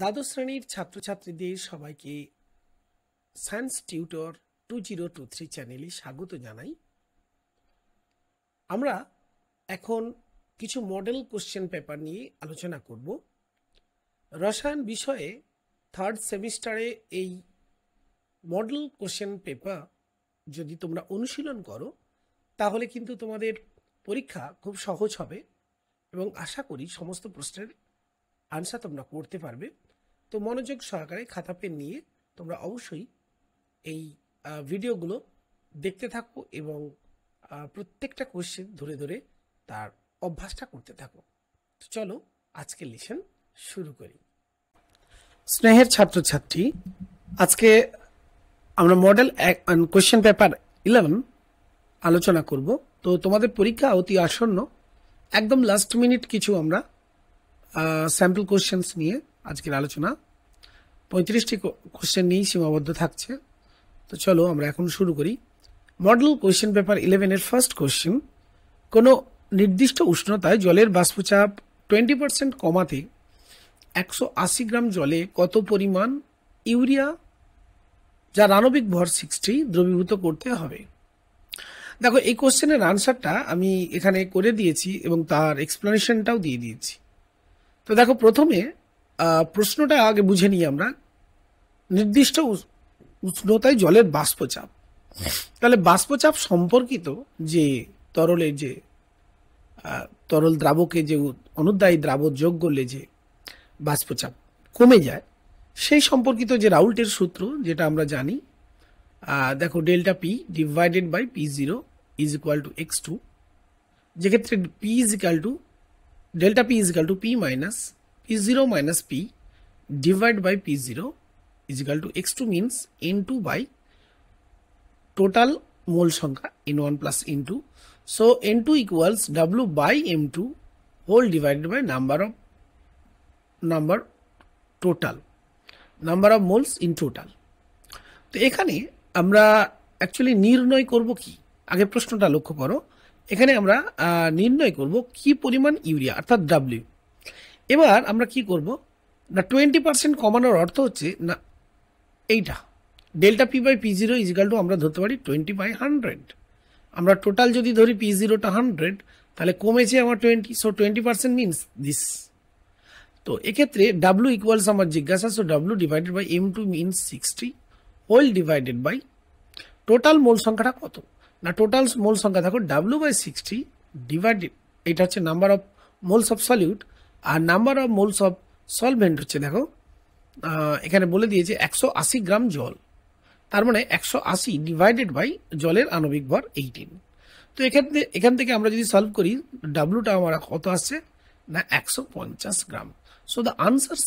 দ্বাদশ শ্রেণীর ছাত্রছাত্রীদের সবাইকে সায়েন্স টিউটর 2023 চ্যানেলে স্বাগত জানাই। আমরা এখন কিছু মডেল কোশ্চেন পেপার নিয়ে আলোচনা করব। রসায়ন বিষয়ে থার্ড সেমিস্টারে এই মডেল কোশ্চেন পেপার যদি তোমরা অনুশীলন করো তাহলে কিন্তু তোমাদের পরীক্ষা খুব সহজ হবে এবং আশা করি সমস্ত প্রশ্নের আনসার তোমরা করতে পারবে। তো মনোযোগ সহকারে খাতা পেন নিয়ে তোমরা অবশ্যই এই ভিডিওগুলো দেখতে থাকো এবং প্রত্যেকটা কোশ্চেন ধরে ধরে তার অভ্যাসটা করতে থাকো। তো চলো আজকে লেসন শুরু করি। স্নেহের ছাত্রছাত্রী, আজকে আমরা মডেল কোশ্চেন পেপার 11 আলোচনা করব। তো তোমাদের পরীক্ষা অতি আসন্ন, একদম লাস্ট মিনিট কিছু আমরা স্যাম্পল কোশ্চেন্স নিয়ে আজকের আলোচনা 35টি কোশ্চেন নিয়েই সীমাবদ্ধ থাকছে। তো চলো আমরা এখন শুরু করি। মডেল কোশ্চেন পেপার 11 এর ফার্স্ট কোশ্চেন, কোনো নির্দিষ্ট উষ্ণতায় জলের বাষ্পচাপ 20% কমাতে 180 গ্রাম জলে কত পরিমাণ ইউরিয়া, যার আণবিক ভর 60, দ্রবীভূত করতে হবে? দেখো, এই কোশ্চেনের আনসারটা আমি এখানে করে দিয়েছি এবং তার এক্সপ্লেনেশনটাও দিয়ে দিয়েছি। তো দেখো, প্রথমে প্রশ্নটা আগে বুঝে নিই আমরা। নির্দিষ্ট উষ্ণতায় জলের বাষ্পচাপ, তাহলে বাষ্পচাপ সম্পর্কিত যে তরলের যে তরল দ্রাবকে যে অনুদ্বায়ী দ্রাবক যোগ করলে যে বাষ্পচাপ কমে যায়, সেই সম্পর্কিত যে রাউল্টের সূত্র যেটা আমরা জানি, দেখো delta p divided by P0 is equal to x2, যেক্ষেত্রে p is equal to delta p is equal to p minus P0 minus P divided by P0 is equal to x2 means N2 by total mole সংখ্যা N1 plus N2. So N2 equals W by M2 whole divided by number of moles in total. তো এখানে আমরা actually নির্ণয় করব কি, আগে প্রশ্নটা লক্ষ্য করো। এখানে আমরা নির্ণয় করব কি পরিমাণ ইউরিয়া অর্থাৎ W। এবার আমরা কি করব না, 20% কমানোর অর্থ হচ্ছে না এইটা delta p by P0 is equal to আমরা ধরতে পারি 20/100। আমরা টোটাল যদি ধরি P0টা 100, তাহলে কমেছে আমার 20, সো 20% মিনস দিস। তো এক্ষেত্রে W ইকুয়ালস আমার জিজ্ঞাসা, so W divided by M2 means 60 whole divided by total mole সংখ্যাটা কত না, টোটাল মোল সংখ্যা দেখো W বাই 60 ডিভাইডেড, এটা হচ্ছে number of moles of solute, আর number of moles of solvent হচ্ছে দেখো এখানে বলে দিয়েছে 180 গ্রাম জল, তার মানে 180 ডিভাইডেড বাই জলের আণবিক ভর 18। তো এখান থেকে আমরা যদি সলভ করি, ডাব্লুটা আমার কত আসছে না 150 gram. So the answer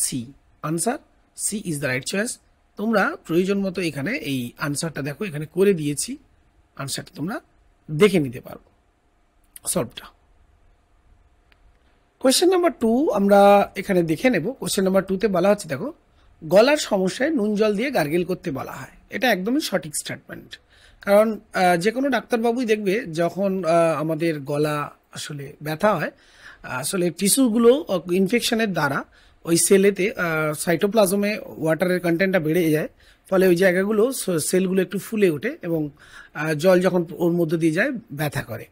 C is the right choice. তোমরা প্রয়োজন মতো এখানে এই আনসারটা দেখো, এখানে করে দিয়েছি, আনসারটা তোমরা দেখে নিতে পারো সলভটা। কোয়েশ্চেন নাম্বার 2 আমরা এখানে দেখে নেব। কোয়েশ্চেন নাম্বার 2তে বলা হচ্ছে, দেখো গলার সমস্যায় নুন জল দিয়ে গার্গেল করতে বলা হয়। এটা একদমই সঠিক স্টেটমেন্ট, কারণ যে কোনো ডাক্তারবাবুই দেখবে যখন আমাদের গলা আসলে ব্যথা হয়, আসলে টিস্যুগুলো ইনফেকশনের দ্বারা ওই সেলেতে সাইটোপ্লাজমে ওয়াটারের কন্টেন্টটা বেড়ে যায়, ফলে ওই জায়গাগুলো সেলগুলো একটু ফুলে ওঠে এবং জল যখন ওর মধ্যে দিয়ে যায় ব্যথা করে।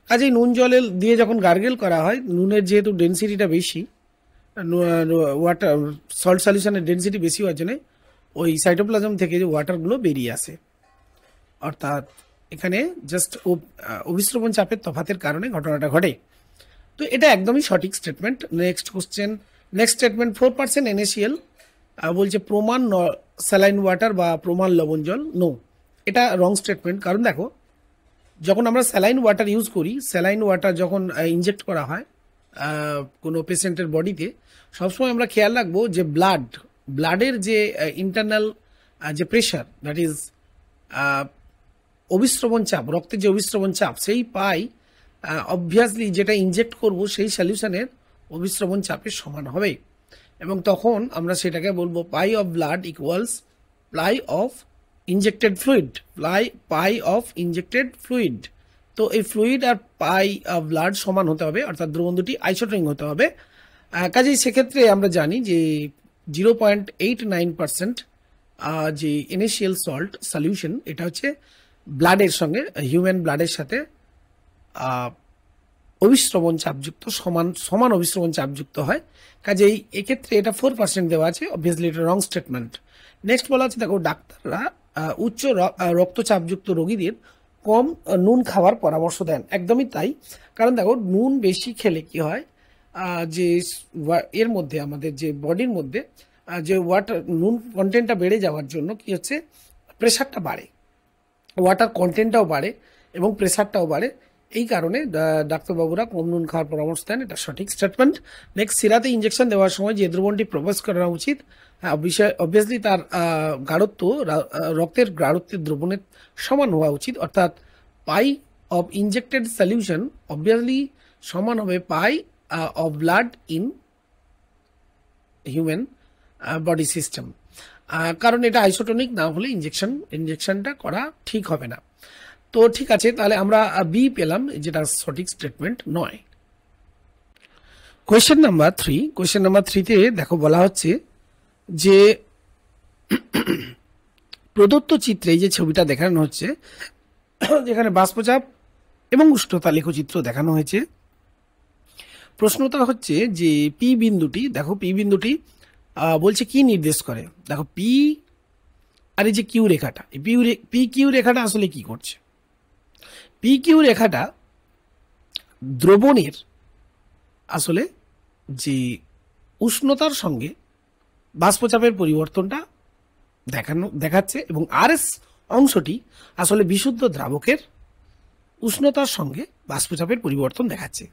কাজেই নুন জলে দিয়ে যখন গার্গেল করা হয়, নুনের যেহেতু ডেন্সিটিটা বেশি, ওয়াটার সল্ট সলিউশনের ডেন্সিটি বেশি হওয়ার জন্য ওই সাইটোপ্লাজম থেকে যে ওয়াটারগুলো বেরিয়ে আসে, অর্থাৎ এখানে জাস্ট অভিস্রবণ চাপের তফাতের কারণে ঘটনাটা ঘটে। তো এটা একদমই সঠিক স্টেটমেন্ট। নেক্সট স্টেটমেন্ট 4% NaCl বলছে প্রমাণ স্যালাইন ওয়াটার বা প্রমাণ লবণ জল। নো, এটা রং স্টেটমেন্ট। কারণ দেখো, যখন আমরা স্যালাইন ওয়াটার ইউজ করি, স্যালাইন ওয়াটার যখন ইনজেক্ট করা হয় কোনো পেশেন্টের বডিতে, সবসময় আমরা খেয়াল রাখবো যে ব্লাডের যে ইন্টারনাল যে প্রেশার, দ্যাট ইজ অভিস্রবণ চাপ, রক্তের যে অভিস্রবণ চাপ, সেই পাই অবভিয়াসলি যেটা ইনজেক্ট করব সেই সলিউশনের অভিস্রবণ চাপের সমান হবে, এবং তখন আমরা সেটাকে বলবো pi of blood equals pi of injected fluid. তো এই ফ্লুইড আর পাই অফ ব্লাড সমান হতে হবে, অর্থাৎ দ্রবণ দুটি আইসোটোনিক হতে হবে। কাজেই সেক্ষেত্রে আমরা জানি যে 0.89% যে ইনিশিয়াল সল্ট সলিউশন, এটা হচ্ছে ব্লাডের সঙ্গে, হিউম্যান ব্লাডের সাথে অভিস্রবণ চাপযুক্ত, সমান অভিস্রবণ চাপযুক্ত হয়। কাজেই এক্ষেত্রে এটা 4% দেওয়া আছে, অবভিয়াসলি এটা রং স্টেটমেন্ট। নেক্সট বলা আছে, দেখো ডাক্তাররা উচ্চ রক্তচাপযুক্ত রোগীদের কম নুন খাওয়ার পরামর্শ দেন। একদমই তাই, কারণ দেখো নুন বেশি খেলে কি হয়, যে এর মধ্যে আমাদের যে বডির মধ্যে যে নুন কন্টেন্টটা বেড়ে যাওয়ার জন্য কি হচ্ছে, প্রেশারটা বাড়ে, ওয়াটার কন্টেন্টটাও বাড়ে এবং প্রেশারটাও বাড়ে। এই কারণে ডাক্তারবাবুরা কম নুন খাওয়ার পরামর্শ দেন, এটা সঠিক স্টেটমেন্ট। নেক্সট, সিরাতে ইঞ্জেকশন দেওয়ার সময় যে দ্রবণটি প্রবেশ করা উচিত, অবভিয়াসলি তার গাঢ়ত্ব রক্তের গাঢ়ত্বের দ্রবণের সমান হওয়া উচিত, অর্থাৎ pi of injected solution obviously সমান হবে pi of blood in human body system, কারণ এটা আইসোটোনিক না হলে ইনজেকশনটা করা ঠিক হবে না। তো ঠিক আছে, তাহলে আমরা বি পেলাম, যেটা সঠিক স্টেটমেন্ট নয়। কোয়েশ্চেন নাম্বার 3তে দেখো বলা হচ্ছে যে প্রদত্ত চিত্রে যে ছবিটা দেখানো হচ্ছে, যেখানে বাষ্পচাপ এবং উষ্ণতা লেখচিত্র দেখানো হয়েছে, প্রশ্নটা হচ্ছে যে পি বিন্দুটি, দেখো পি বিন্দুটি বলছে কি নির্দেশ করে। দেখো পি আর এই যে কিউ রেখাটা, পি কিউ রেখাটা আসলে কি করছে, পি কিউ রেখাটা দ্রবণের আসলে যে উষ্ণতার সঙ্গে বাষ্পচাপের পরিবর্তনটা দেখাচ্ছে, এবং আরএস অংশটি আসলে বিশুদ্ধ দ্রাবকের উষ্ণতার সঙ্গে বাষ্পচাপের পরিবর্তন দেখাচ্ছে।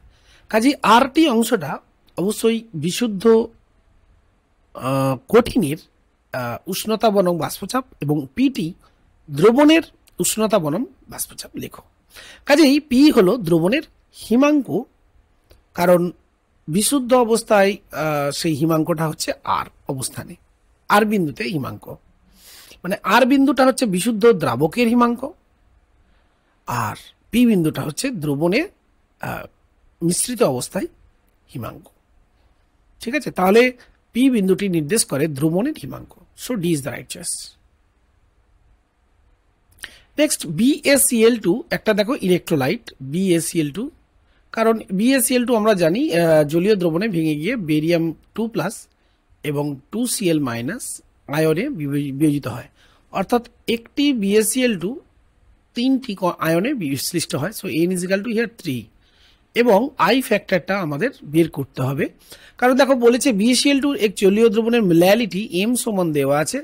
কাজে আরটি অংশটা অবশ্যই বিশুদ্ধ কঠিনের উষ্ণতা বনাম বাষ্পচাপ, এবং পিটি দ্রবণের উষ্ণতা বনাম বাষ্পচাপ লেখো। কাজেই পি হলো দ্রবণের হিমাঙ্ক, কারণ বিশুদ্ধ অবস্থায় সেই হিমাঙ্কটা হচ্ছে আর অবস্থানে, আর বিন্দুতে হিমাঙ্ক, মানে আর বিন্দুটা হচ্ছে বিশুদ্ধ দ্রাবকের হিমাঙ্ক, আর পি বিন্দুটা হচ্ছে দ্রবণে মিশ্রিত অবস্থায় হিমাঙ্ক। ঠিক আছে, তাহলে পি বিন্দুটি নির্দেশ করে দ্রবণের হিমাঙ্ক। So D is the right choice. Next, BaCl2 একটা দেখো ইলেকট্রোলাইট BaCl2, কারণ BaCl2 আমরা জানি জলীয় দ্রবণে ভেঙে গিয়ে বেরিয়াম 2+ এবং 2Cl- আয়নে বিয়োজিত হয়, অর্থাৎ একটি BaCl2 3টি আয়নে বিশ্লিষ্ট হয়। সো N = হিয়ার 3, এবং আই ফ্যাক্টরটা আমাদের বের করতে হবে, কারণ দেখো বলেছে BaCl2 এক জলীয় দ্রবণের মোলালিটি M সমান দেওয়া আছে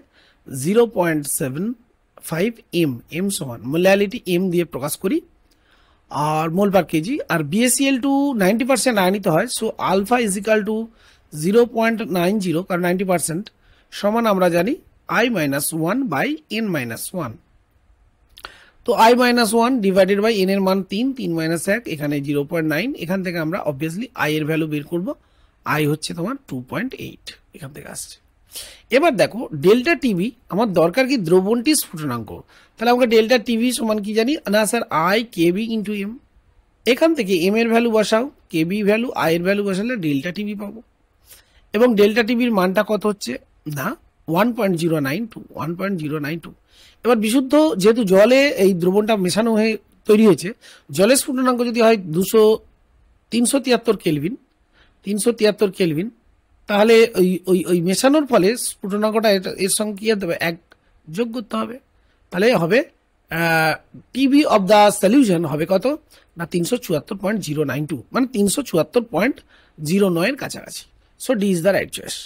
0.75 M সমান, মোলালিটি M দিয়ে প্রকাশ করি আর মোল পার কেজি, আর BaCl2 90% আয়নিত হয়। সো আলফা = 0.90, কারণ 90% সমান আমরা জানি I-1/N-1। তো I-1 ডিভাইডেড বাই N এর মান 3 1, এখানে 0.9, এখান থেকে আমরা অবভিয়াসলি I এর ভ্যালু বের করব, I হচ্ছে তোমার 2.8, এখান থেকে আসছে। এবার দেখো ডেল্টা টিভি আমার দরকার কি, দ্রবণটি স্ফুটনাঙ্ক, তাহলে আমাকে ডেল্টা টিভি সমান কি জানি না স্যার, I KB × M, এখান থেকে M এর ভ্যালু বসাও, KB ভ্যালু, I এর ভ্যালু বসালে ডেল্টা টিভি পাবো, এবং ডেল্টা টিভির মানটা কত হচ্ছে না 1.092। এবার বিশুদ্ধ যেহেতু জলে এই দ্রবণটা মেশানো হয়ে তৈরি হয়েছে, জলের স্ফুটনাঙ্ক যদি হয় 373 কেলভিন, তাহলে ওই মেশানোর ফলে স্ফুটনাঙ্কটা এর সঙ্গে কি হতে হবে, 1 যোগ করতে হবে, তাহলে হবে টিভি অফ দ্য সলিউশন হবে কত না 374.092, মানে 374.09 এর কাছাকাছি। So D is the right choice.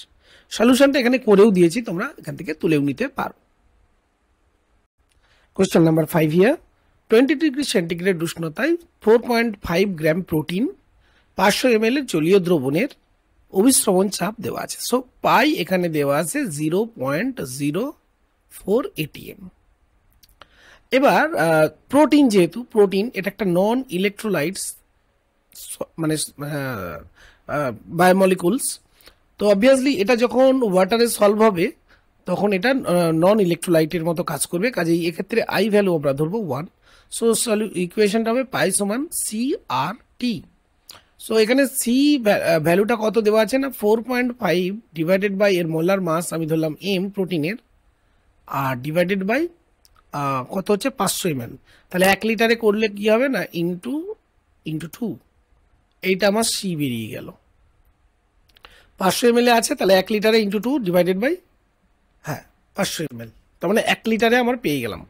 সলিউশনটা এখানে করেও দিয়েছি, তোমরা এখান থেকে তুলেও নিতে পারো। Question number 5 here, 20 degree centigrade উষ্ণতায় 4.5 গ্রাম প্রোটিন 500 ml এর জলীয় দ্রবণের অভিস্রবণ চাপ দেওয়া আছে। সো পাই এখানে দেওয়া আছে 0.04 ATM। এবার প্রোটিন, যেহেতু প্রোটিন এটা একটা নন ইলেকট্রোলাইটস, মানে বায়োমলিকুলস, তো অবভিয়াসলি এটা যখন ওয়াটারে সলভ হবে তখন এটা নন ইলেকট্রোলাইটের মতো কাজ করবে, কাজেই এক্ষেত্রে আই ভ্যালু আমরা ধরবো 1। সো ইকুয়েশনটা হবে পাই সমান CRT। সো এখানে সি ভ্যালুটা কত দেওয়া আছে না 4.5 ডিভাইডেড বাই এর মোলার মাস আমি ধরলাম এম প্রোটিনের, আর ডিভাইডেড বাই কত হচ্ছে 500 ml। তাহলে 1 লিটারে করলে কি হবে না ইন্টু 2, এইটা আমার সি বেরিয়ে গেল। 500 ml আছে, তাহলে 1 লিটারে ইন্টু 2 ডিভাইডেড বাই 500 ml, তার মানে 1 লিটারে আমার পেয়ে গেলাম।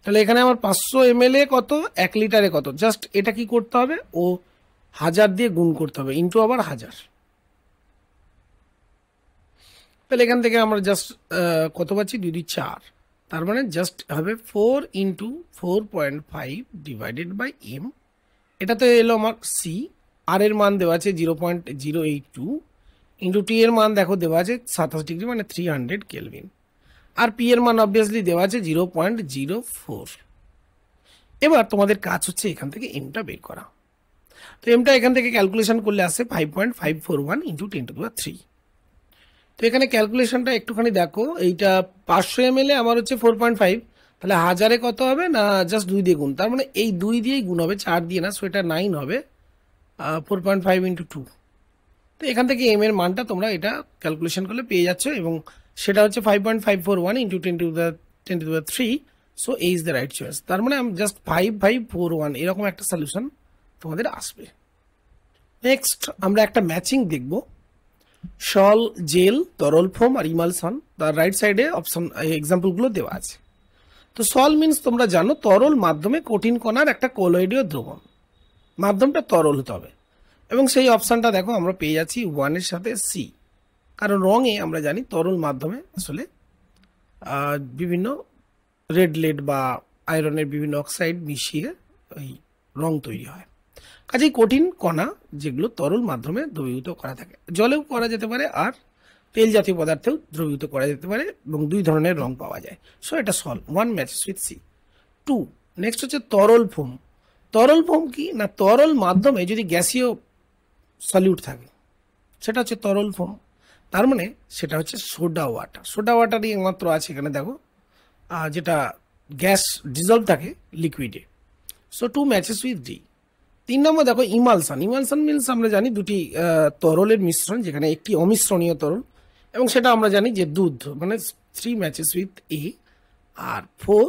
তাহলে এখানে আমার 500 ml এ কত, 1 লিটারে কত, জাস্ট এটা কি করতে হবে, ও 1000 দিয়ে গুণ করতে হবে, ইন্টু আবার 1000। তাহলে এখান থেকে আমরা জাস্ট কত পাচ্ছি, 2 2 4, তার মানে জাস্ট হবে 4 ইন্টু 4.5 ডিভাইডেড বাই এম। এটা তো এলো আমার সি। আর এর মান দেওয়া আছে 0.082, ইন্টু টি এর মান দেখো দেওয়া আছে 27 ডিগ্রি মানে 300 কেলভিন, আর পি এর মান অবভিয়াসলি দেওয়া আছে 0.04। এবার তোমাদের কাজ হচ্ছে এখান থেকে এমটা বের করা। তো এমটা এখান থেকে ক্যালকুলেশন করলে আসে 5.541 ইন্টু 10⁻3। তো এখানে ক্যালকুলেশনটা একটুখানি দেখো, এইটা 500 ml এ আমার হচ্ছে 4.5, তাহলে 1000-এ কত হবে না জাস্ট 2 দিয়ে গুণ, তার মানে এই 2 দিয়েই গুণ হবে, 4 দিয়ে না, সো এটা 9 হবে 4.5 ইন্টু 2। তো এখান থেকে এম এর মানটা তোমরা এটা ক্যালকুলেশন করলে পেয়ে যাচ্ছ, এবং সেটা হচ্ছে 5.541 ইন্টু 10⁻3। সো এই ইজ দ্য রাইট চয়েস। তার মানে আমি জাস্ট 5541 এরকম একটা সলিউশন তোমাদের আসবে। নেক্সট আমরা একটা ম্যাচিং দেখব, সল, জেল, তরল ফোম আর ইমালশন। তার রাইট সাইডে অপশন এক্সাম্পলগুলো দেওয়া আছে। তো সল মিন্স তোমরা জানো তরল মাধ্যমে কঠিন কণার একটা কলয়েডীয় দ্রবণ, মাধ্যমটা তরল হতে হবে, এবং সেই অপশানটা দেখো আমরা পেয়ে যাচ্ছি 1-এর সাথে সি, কারণ রঙে আমরা জানি তরল মাধ্যমে আসলে বিভিন্ন রেড লেড বা আয়রনের বিভিন্ন অক্সাইড মিশিয়ে ওই রং তৈরি হয়। কাজেই কঠিন কণা যেগুলো তরল মাধ্যমে দ্রবীভূত করা থাকে, জলেও করা যেতে পারে আর তেল জাতীয় পদার্থেও দ্রবীভূত করা যেতে পারে, এবং 2 ধরনের রং পাওয়া যায়। সো এটা সল, 1 ম্যাচেস উইথ সি। 2 নেক্সট হচ্ছে তরল ফোম। তরল ফোম কি না, তরল মাধ্যমে যদি গ্যাসীয় সলিউট থাকে সেটা হচ্ছে তরল ফোম, তার মানে সেটা হচ্ছে সোডা ওয়াটার। সোডা ওয়াটারই একমাত্র আছে এখানে দেখো, যেটা গ্যাস ডিজলভ থাকে লিকুইডে। So 2 matches with D. 3 নম্বর দেখো ইমালশন। ইমালশন মিনস আমরা জানি দুটি তরলের মিশ্রণ, যেখানে একটি অমিশ্রণীয় তরল, এবং সেটা আমরা জানি যে দুধ, মানে 3 ম্যাচেস উইথ এ। আর 4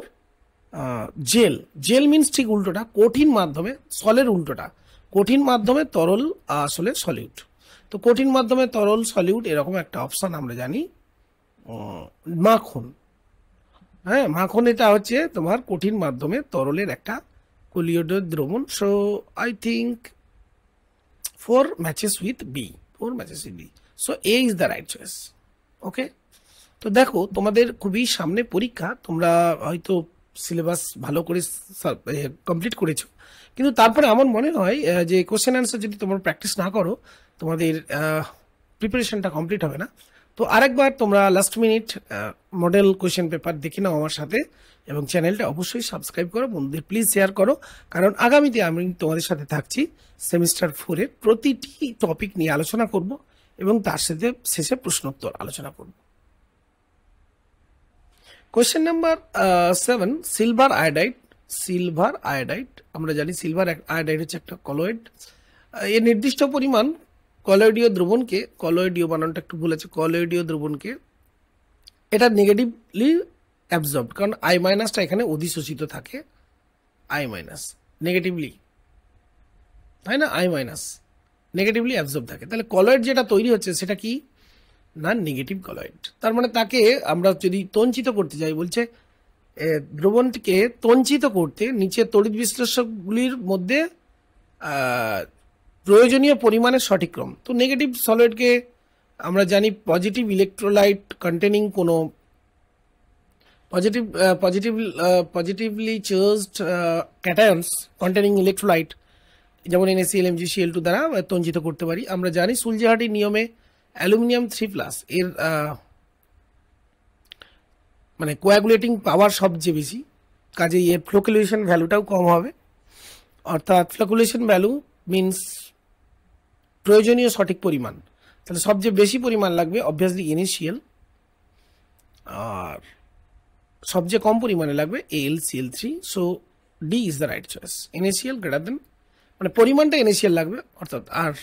জেল। জেল মিনস ঠিক উল্টোটা, কঠিন মাধ্যমে, সলের উল্টোটা, কঠিন মাধ্যমে তরল আসলে সলিউট। তো কঠিন মাধ্যমে তরল সলিউট এরকম একটা অপশান আমরা জানি মাখন। হ্যাঁ, মাখন এটা হচ্ছে তোমার কঠিন মাধ্যমে তরলের একটা কলিয়েডীয় দ্রবণ। So I think 4 matches with B, 4 matches with B. So A is the right choice. Okay, তো দেখো তোমাদের খুবই সামনে পরীক্ষা, তোমরা হয়তো সিলেবাস ভালো করে কমপ্লিট করেছো, কিন্তু তারপরে আমার মনে হয় যে কোশ্চেন অ্যান্সার যদি তোমরা প্র্যাকটিস না করো তোমাদের প্রিপারেশনটা কমপ্লিট হবে না। তো আরেকবার তোমরা last minute model question paper দেখে নাও আমার সাথে, এবং চ্যানেলটা অবশ্যই সাবস্ক্রাইব করো, বন্ধুদের প্লিজ শেয়ার করো, কারণ আগামীতে আমি তোমাদের সাথে থাকছি সেমিস্টার 4-এর প্রতিটি টপিক নিয়ে আলোচনা করব, এবং তার সাথে শেষে প্রশ্নোত্তর আলোচনা করব। Question number 7, silver iodide. Silver iodide আমরা জানি সিলভার আয়োডাইড হচ্ছে একটা কলয়েড। এর নির্দিষ্ট পরিমাণ কলয়েডীয় দ্রবণকে, কলয়েডীয় বানানটা একটু ভুল আছে, কলয়েডীয় দ্রবণকে এটা নেগেটিভলি অ্যাবজর্ব, কারণ আই মাইনাসটা এখানে অধিশোষিত থাকে, আই মাইনাস নেগেটিভলি, তাই না, আই মাইনাস নেগেটিভলি অ্যাবজর্ব থাকে। তাহলে কলয়েড যেটা তৈরি হচ্ছে সেটা কি না, নেগেটিভ কলয়েড। তার মানে তাকে আমরা যদি তঞ্চিত করতে যাই, বলছে দ্রবণটিকে তঞ্চিত করতে নিচে তড়িৎ বিশ্লেষকগুলির মধ্যে প্রয়োজনীয় পরিমাণের সঠিক ক্রম। তো নেগেটিভ সলিডকে আমরা জানি পজিটিভ ইলেকট্রোলাইট কন্টেনিং কোনো পজিটিভলি চার্জড ক্যাটায়ন্স কন্টেনিং ইলেকট্রোলাইট, যেমন NaCl MgCl2 দ্বারা তঞ্চিত করতে পারি। আমরা জানি সুলজেহাটির নিয়মে অ্যালুমিনিয়াম 3+ এর মানে কোয়াগুলেটিং পাওয়ার সবচেয়ে বেশি, কাজেই এর ফ্লোকুলেশন ভ্যালুটাও কম হবে, অর্থাৎ ফ্লোকুলেশন ভ্যালু মিনস প্রয়োজনীয় সঠিক পরিমাণ। তাহলে সবচেয়ে বেশি পরিমাণ লাগবে অবভিয়াসলি NaCl, আর সবচেয়ে কম পরিমাণে লাগবে AlCl3। So D is the right choice, NaCl greater than মানে পরিমাণটা NaCl লাগবে, অর্থাৎ আর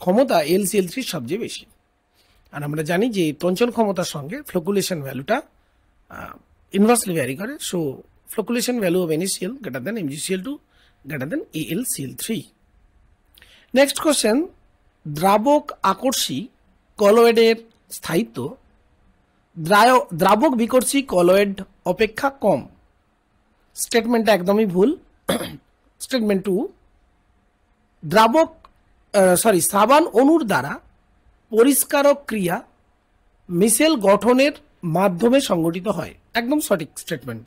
ক্ষমতা LCl3 সবচেয়ে বেশি। আর আমরা জানি যে তঞ্চন ক্ষমতার সঙ্গে ফ্লোকুলেশন ভ্যালুটা ইনভার্সলি ভ্যারি করে। So flocculation value of NaCl greater than MgCl2 greater than AlCl3। Next question, দ্রাবক আকর্ষী কলয়েডের স্থায়িত্ব দ্রাবক বিকর্ষী কলয়েড অপেক্ষা কম। স্টেটমেন্টটা একদমই ভুল। স্টেটমেন্ট 2, সাবান অণুর দ্বারা পরিষ্কারক ক্রিয়া মিশেল গঠনের মাধ্যমে সংগঠিত হয়। একদম সঠিক স্টেটমেন্ট।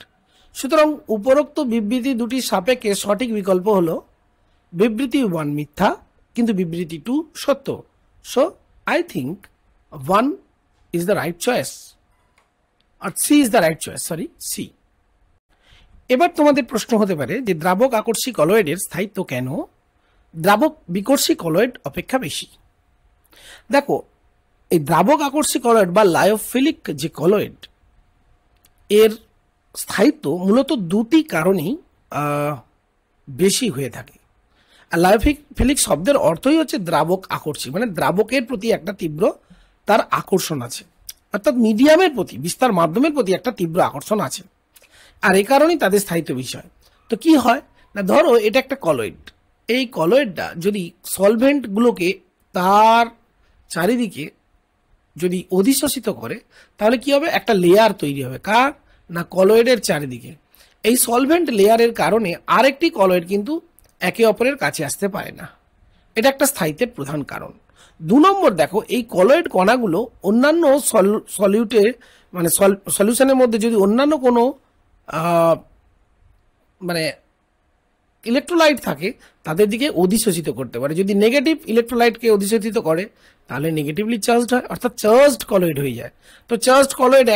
সুতরাং উপরোক্ত বিবৃতি দুটি সাপেক্ষে সঠিক বিকল্প হলো বিবৃতি 1 মিথ্যা কিন্তু বিবৃতি 2 সত্য। So I think 1 is the right choice, আর C is the right choice, C. এবার তোমাদের প্রশ্ন হতে পারে যে দ্রাবক আকর্ষী কলয়েডের স্থায়িত্ব কেন দ্রাবক বিকর্ষী কলয়েড অপেক্ষা বেশি। দেখো, এই দ্রাবক আকর্ষী কলয়েড বা লায়োফিলিক যে কলয়েড, এর স্থায়িত্ব মূলত দুটি কারণেই বেশি হয়ে থাকে। আর লায়োফিলিক শব্দের অর্থই হচ্ছে দ্রাবক আকর্ষী, মানে দ্রাবকের প্রতি একটা তীব্র তার আকর্ষণ আছে, অর্থাৎ মিডিয়ামের প্রতি, বিস্তার মাধ্যমের প্রতি একটা তীব্র আকর্ষণ আছে, আর এই কারণেই তাদের স্থায়িত্ব বিষয়। তো কি হয় না, ধরো এটা একটা কলয়েড, এই কলয়েডটা যদি সলভেন্টগুলোকে তার চারিদিকে যদি অধিশোষিত করে, তাহলে কি হবে, একটা লেয়ার তৈরি হবে। কার না, কলয়েডের চারিদিকে। এই সলভেন্ট লেয়ারের কারণে আরেকটি কলয়েড কিন্তু একে অপরের কাছে আসতে পারে না। এটা একটা স্থায়িত্বের প্রধান কারণ। 2 নম্বর, দেখো এই কলয়েড কণাগুলো অন্যান্য সলিউটে মানে সলিউশনের মধ্যে যদি অন্যান্য কোনো মানে ইলেকট্রোলাইট থাকে তাদের দিকে অধিশোষিত করতে পারে। যদি নেগেটিভ ইলেকট্রোলাইটকে অধিশোষিত করে তাহলে নেগেটিভলি চার্জড হয়, অর্থাৎ চার্জড কলয়েড হয়ে যায়। তো চার্জড কলয়েড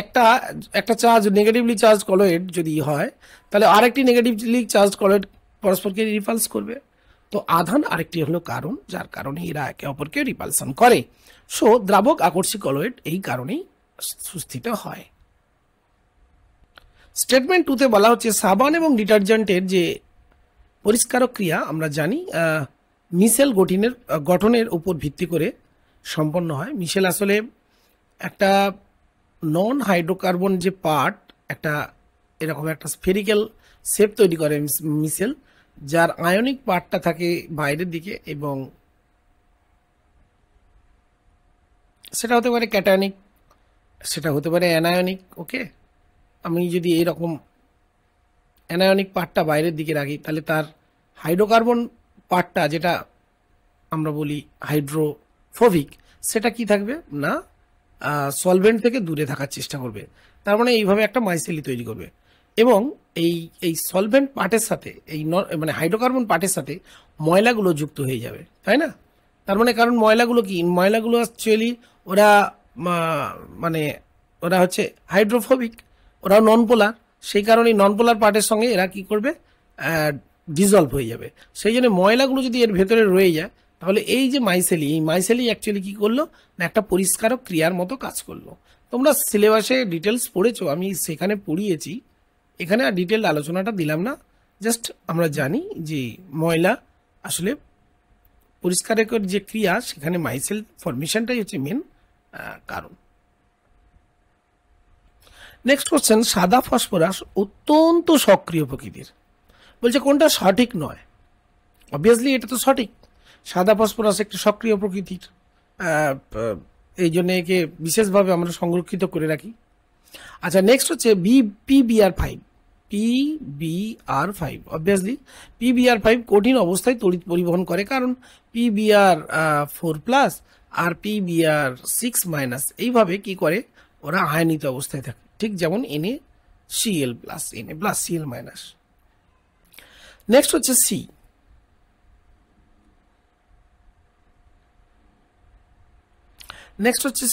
একটা চার্জ নেগেটিভলি চার্জ কলয়েড যদি হয়, তাহলে আরেকটি নেগেটিভলি চার্জ কলয়েড পরস্পরকে রিপালস করবে। তো আধান আরেকটি হলো কারণ, যার কারণে এরা একে অপরকে রিপালশন করে। সো দ্রাবক আকর্ষী কলয়েড এই কারণেই সুস্থিত হয়। স্টেটমেন্ট 2তে বলা হচ্ছে সাবান এবং ডিটারজেন্টের যে পরিষ্কারক ক্রিয়া আমরা জানি মিশেল গঠনের উপর ভিত্তি করে সম্পন্ন হয়। মিশেল আসলে একটা নন হাইড্রোকার্বন যে পার্ট, একটা এরকম একটা স্ফেরিক্যাল শেপ তৈরি করে মিশেল, যার আয়নিক পার্টটা থাকে বাইরের দিকে এবং সেটা হতে পারে ক্যাটায়নিক, সেটা হতে পারে অ্যানায়নিক। ওকে, আমি যদি এইরকম অ্যানায়নিক পার্টটা বাইরের দিকে রাখি, তাহলে তার হাইড্রোকার্বন পার্টটা, যেটা আমরা বলি হাইড্রোফোবিক, সেটা কি থাকবে না, সলভেন্ট থেকে দূরে থাকার চেষ্টা করবে। তার মানে এইভাবে একটা মাইসেলি তৈরি করবে এবং এই সলভেন্ট পার্টের সাথে মানে হাইড্রোকার্বন পার্টের সাথে ময়লাগুলো যুক্ত হয়ে যাবে, তাই না? তার মানে কারণ ময়লাগুলো কি, ময়লাগুলো অ্যাকচুয়ালি ওরা মানে ওরা হচ্ছে হাইড্রোফোবিক, ওরা নন পোলার, সেই কারণে নন পোলার পার্টের সঙ্গে এরা কি করবে, ডিজলভ হয়ে যাবে। সেই জন্য ময়লাগুলো যদি এর ভেতরে রয়ে যায়, তাহলে এই যে মাইসেলি অ্যাকচুয়ালি কি করলো না, একটা পরিষ্কারক ক্রিয়ার মতো কাজ করলো। তোমরা সিলেবাসে ডিটেলস পড়েছো, আমি সেখানে পড়িয়েছি, এখানে আর ডিটেল আলোচনাটা দিলাম না। জাস্ট আমরা জানি যে ময়লা আসলে পরিষ্কারকের যে ক্রিয়া, সেখানে মাইসেল ফরমেশনটাই হচ্ছে মেন কারণ। নেক্সট কোশ্চেন, সাদা ফসফরাস অত্যন্ত সক্রিয় প্রকৃতির। বলছে কোনটা সঠিক নয়। অবভিয়াসলি এটা তো সঠিক, সাদা ফসফরাস একটি সক্রিয় প্রকৃতির, এই জন্য একে বিশেষভাবে আমরা সংরক্ষিত করে রাখি। আচ্ছা, নেক্সট হচ্ছে PbR5। অবভিয়াসলি PbR5 কঠিন অবস্থায় তড়িৎ পরিবহন করে, কারণ PbR4+ আর PbR6- এইভাবে কি করে, ওরা আয়নিত অবস্থায় থাকে, ঠিক যেমন NaCl+, Na+Cl-। নেক্সট হচ্ছে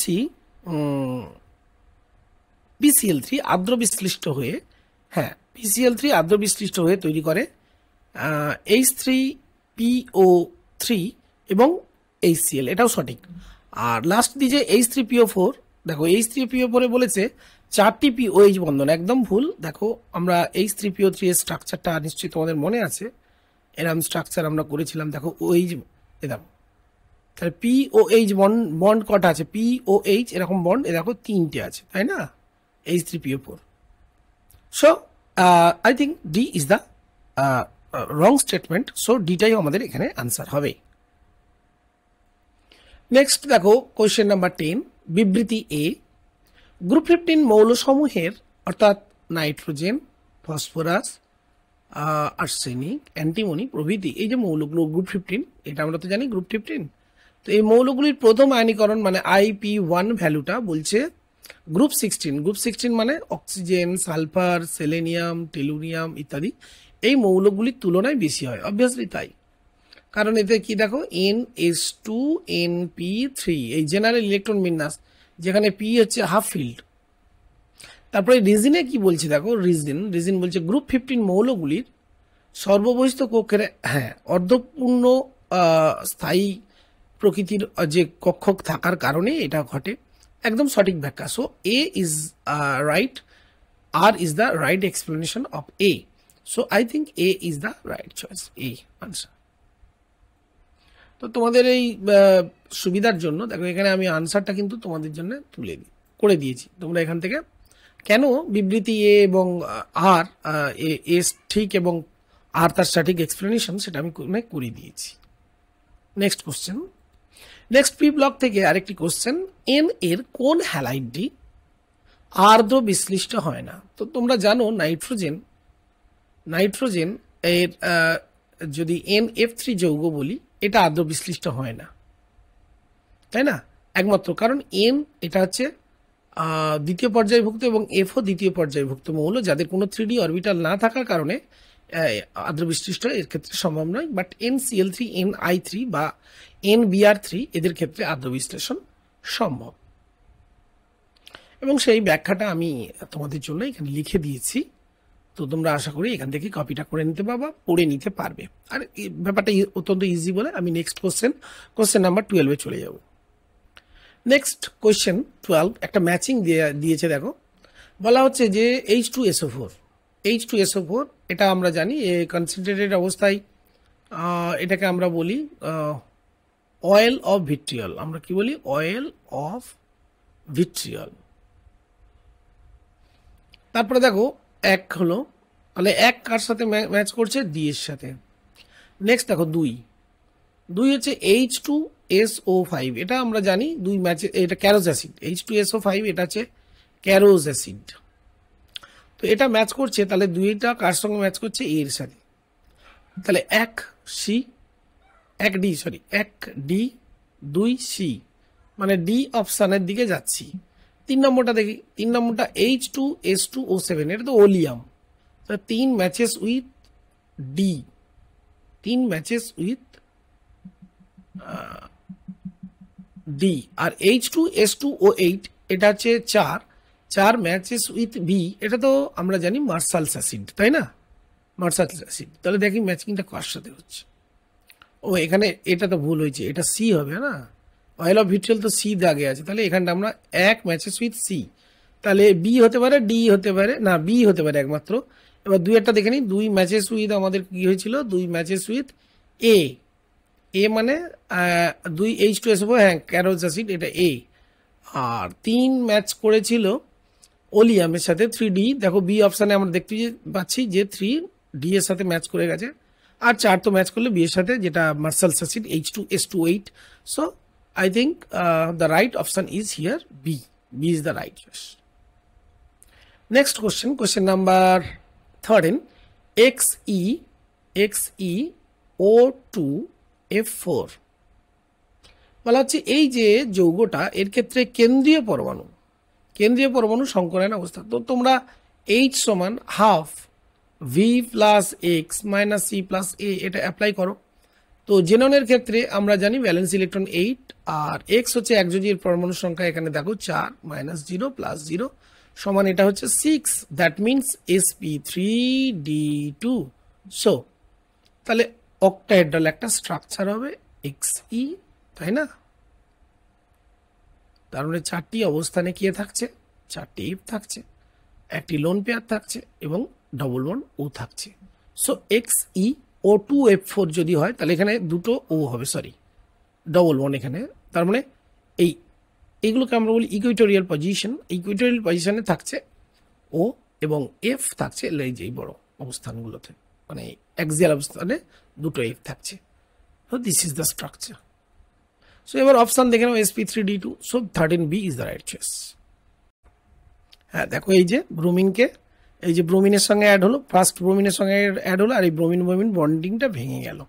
সি। PCl3 আর্দ্র বিশ্লিষ্ট হয়ে, PCl3 আর্দ্র বিশ্লিষ্ট হয়ে তৈরি করে H3PO3 এবং HCl, এটাও সঠিক। আর লাস্ট দিয়ে H3PO4, দেখো H3PO4 বলেছে 4টি POH বন্ধন, একদম ভুল। দেখো আমরা H3PO3 এর স্ট্রাকচারটা নিশ্চয়ই তোমাদের মনে আছে, এরকম স্ট্রাকচার আমরা করেছিলাম। দেখো OH, এ দেখো তাহলে POH বন্ড কটা আছে, POH এরকম বন্ড এ দেখো 3টে আছে, তাই না, H3PO4। So I think D is the wrong statement. So ডিটাই আমাদের এখানে আনসার হবে। নেক্সট দেখো কোয়েশ্চেন নাম্বার 10, বিবৃতি এ, গ্রুপ 15 মৌলসমূহের অর্থাৎ নাইট্রোজেন, ফসফরাস, আর্সেনিক, অ্যান্টিমনি প্রভৃতি, এই যে মৌলগুলো গ্রুপ 15, এটা আমরা তো জানি গ্রুপ 15। তো এই মৌলগুলির প্রথম আয়নীকরণ মানে IP1 ভ্যালুটা বলছে গ্রুপ 16। গ্রুপ 16 মানে অক্সিজেন, সালফার, সেলেনিয়াম, টেলুরিয়াম ইত্যাদি এই মৌলগুলির তুলনায় বেশি হয়। অবভিয়াসলি তাই, কারণ এতে কি দেখো NH2NP3 এই জেনারেল ইলেকট্রন বিন্যাস, যেখানে P হচ্ছে হাফ ফিল্ড। তারপরে রিজিনে কি বলছে দেখো, রিজিন বলছে গ্রুপ 15 মৌলগুলির সর্ববহিস্থ কক্ষের অর্ধপূর্ণ স্থায়ী প্রকৃতির যে কক্ষক থাকার কারণে এটা ঘটে। একদম সঠিক ব্যাখ্যা। সো এ ইজ রাইট, আর is the right explanation of A. So I think A is the right choice, A answer. তো তোমাদের এই সুবিধার জন্য দেখো এখানে আমি আনসারটা কিন্তু তোমাদের জন্য করে দিয়েছি। তোমরা এখান থেকে কেন বিবৃতি এ এবং আর এ ঠিক এবং আর তার সঠিক এক্সপ্লেনেশন সেটা আমি করে দিয়েছি। Next question, next P block থেকে আরেকটি কোশ্চেন, এন এর কোন হ্যালাইডটি আর্দ্র বিশ্লিষ্ট হয় না? তো তোমরা জানো নাইট্রোজেন এর যদি NF3 যৌগ বলি, এটা আর্দ্র বিশ্লিষ্ট হয় না, তাই না, একমাত্র কারণ N এটা হচ্ছে দ্বিতীয় পর্যায়ভুক্ত এবং Fও দ্বিতীয় পর্যায়ভুক্ত মৌল, যাদের কোনো 3D অরবিটাল না থাকার কারণে আর্দ্র বিশ্লিষ্ট এর ক্ষেত্রে সম্ভব নয়। বাট NCl3, Ni3 বা NBr3 এদের ক্ষেত্রে আর্দ্র বিশ্লেষণ সম্ভব, এবং সেই ব্যাখ্যাটা আমি তোমাদের জন্য এখানে লিখে দিয়েছি। তো তোমরা আশা করি এখান থেকে কপিটা করে নিতে পারবা, পড়ে নিতে পারবে। আর এই ব্যাপারটা অত্যন্ত ইজি বলে আমি নেক্সট কোশ্চেন নাম্বার 12-এ চলে যাব। নেক্সট কোয়েশ্চেন 12 একটা ম্যাচিং দিয়েছে। দেখো বলা হচ্ছে যে H2SO4 এটা আমরা জানি কনসেন্ট্রেটেড অবস্থায় এটাকে আমরা বলি অয়েল অফ ভিট্রিয়ল। আমরা কি বলি? Oil of vitriol. তারপরে দেখো এক হলো, তাহলে এক কার সাথে ম্যাচ করছে? ডি এর সাথে। নেক্সট দেখো দুই হচ্ছে H2SO5, এটা আমরা জানি দুই ম্যাচে, এটা ক্যারোজ অ্যাসিড। H2SO5 এটা হচ্ছে ক্যারোজ অ্যাসিড। তো এটা ম্যাচ করছে, তাহলে দুইটা কার সঙ্গে ম্যাচ করছে? এ এর সাথে। তাহলে এক ডি 2 সি, মানে ডি অপশানের দিকে যাচ্ছি। 3 নম্বরটা দেখি, 3 নম্বরটা H2S2O7, এটা তো oleum. 3 matches with D, 3 matches with D. আর H2S2O8 এটা হচ্ছে 4 ম্যাচেস উইথ বি, এটা তো আমরা জানি মার্শালস অ্যাসিড, তাই না, মার্শালস অ্যাসিড। তাহলে দেখি ম্যাচিংটা কার সাথে হচ্ছে। ও এখানে এটা তো ভুল হয়েছে, এটা সি হবে না, অয়েল অফ ভিট্রিয়ল তো সি দাগে আছে। তাহলে এখানটা আমরা এক ম্যাচেস উইথ সি, তাহলে বি হতে পারে, ডি হতে পারে না, বি হতে পারে একমাত্র। এবার দুই একটা দেখে নিই, 2 ম্যাচেস উইথ আমাদের কি হয়েছিল? 2 ম্যাচেস উইথ এ মানে 2 H2SO4, ক্যারোজ অ্যাসিড, এটা এ। আর 3 ম্যাচ করেছিল ওলিয়ামের সাথে 3D। দেখো বি অপশানে আমরা দেখতে পাচ্ছি যে 3D এর সাথে ম্যাচ করে গেছে। আর 4 তো ম্যাচ করলে বি এর সাথে, যেটা Marshall's acid H2S2O8। So I think the right option is here B. B is the right choice. Next question number 13. XeO2F4 বলা হচ্ছে এই যে যৌগটা, এর ক্ষেত্রে কেন্দ্রীয় পরমাণু সংকরায়ন অবস্থা। তো তোমরা H সমান half V plus X minus C plus A এটা অ্যাপ্লাই করো। তো জেননের ক্ষেত্রে আমরা জানি ভ্যালেন্স ইলেকট্রন 8, আর X হচ্ছে একযোজীর পরমাণু সংখ্যা, এখানে দেখো 4 মাইনাস 0 প্লাস 0 সমান এটা হচ্ছে 6, দ্যাট মিনস sp3d2। সো তাহলে অক্টাহেড্রাল একটা স্ট্রাকচার হবে Xe, তাই না? তার মানে 4টি অবস্থানে কি থাকছে? 4টি ইফ থাকছে, একটি লোন পেয়ার থাকছে এবং ডবল বন্ড ও থাকছে। সো Xe O2F4 যদি হয় তাহলে এখানে দুটো ও হবে, সরি ডবল ওয়ান এখানে, তার মানে এইগুলোকে আমরা বলি ইকুইটোরিয়াল পজিশন। ইকুইটোরিয়াল পজিশনে থাকছে ও এবং এফ থাকছে এই বড় অবস্থানগুলোতে, মানে অ্যাক্সিয়াল অবস্থানে দুটো এফ থাকছে। So this is the structure. So এবার অপশান দেখে নাও sp3d2, so 13B is the right choice. হ্যাঁ দেখো এই যে ব্রোমিনকে, এই যে ব্রোমিনের সঙ্গে অ্যাড হলো, ফার্স্ট ব্রোমিনের সঙ্গে অ্যাড হলো, আর এই ব্রোমিন ব্রোমিন বন্ডিংটা ভেঙে গেল,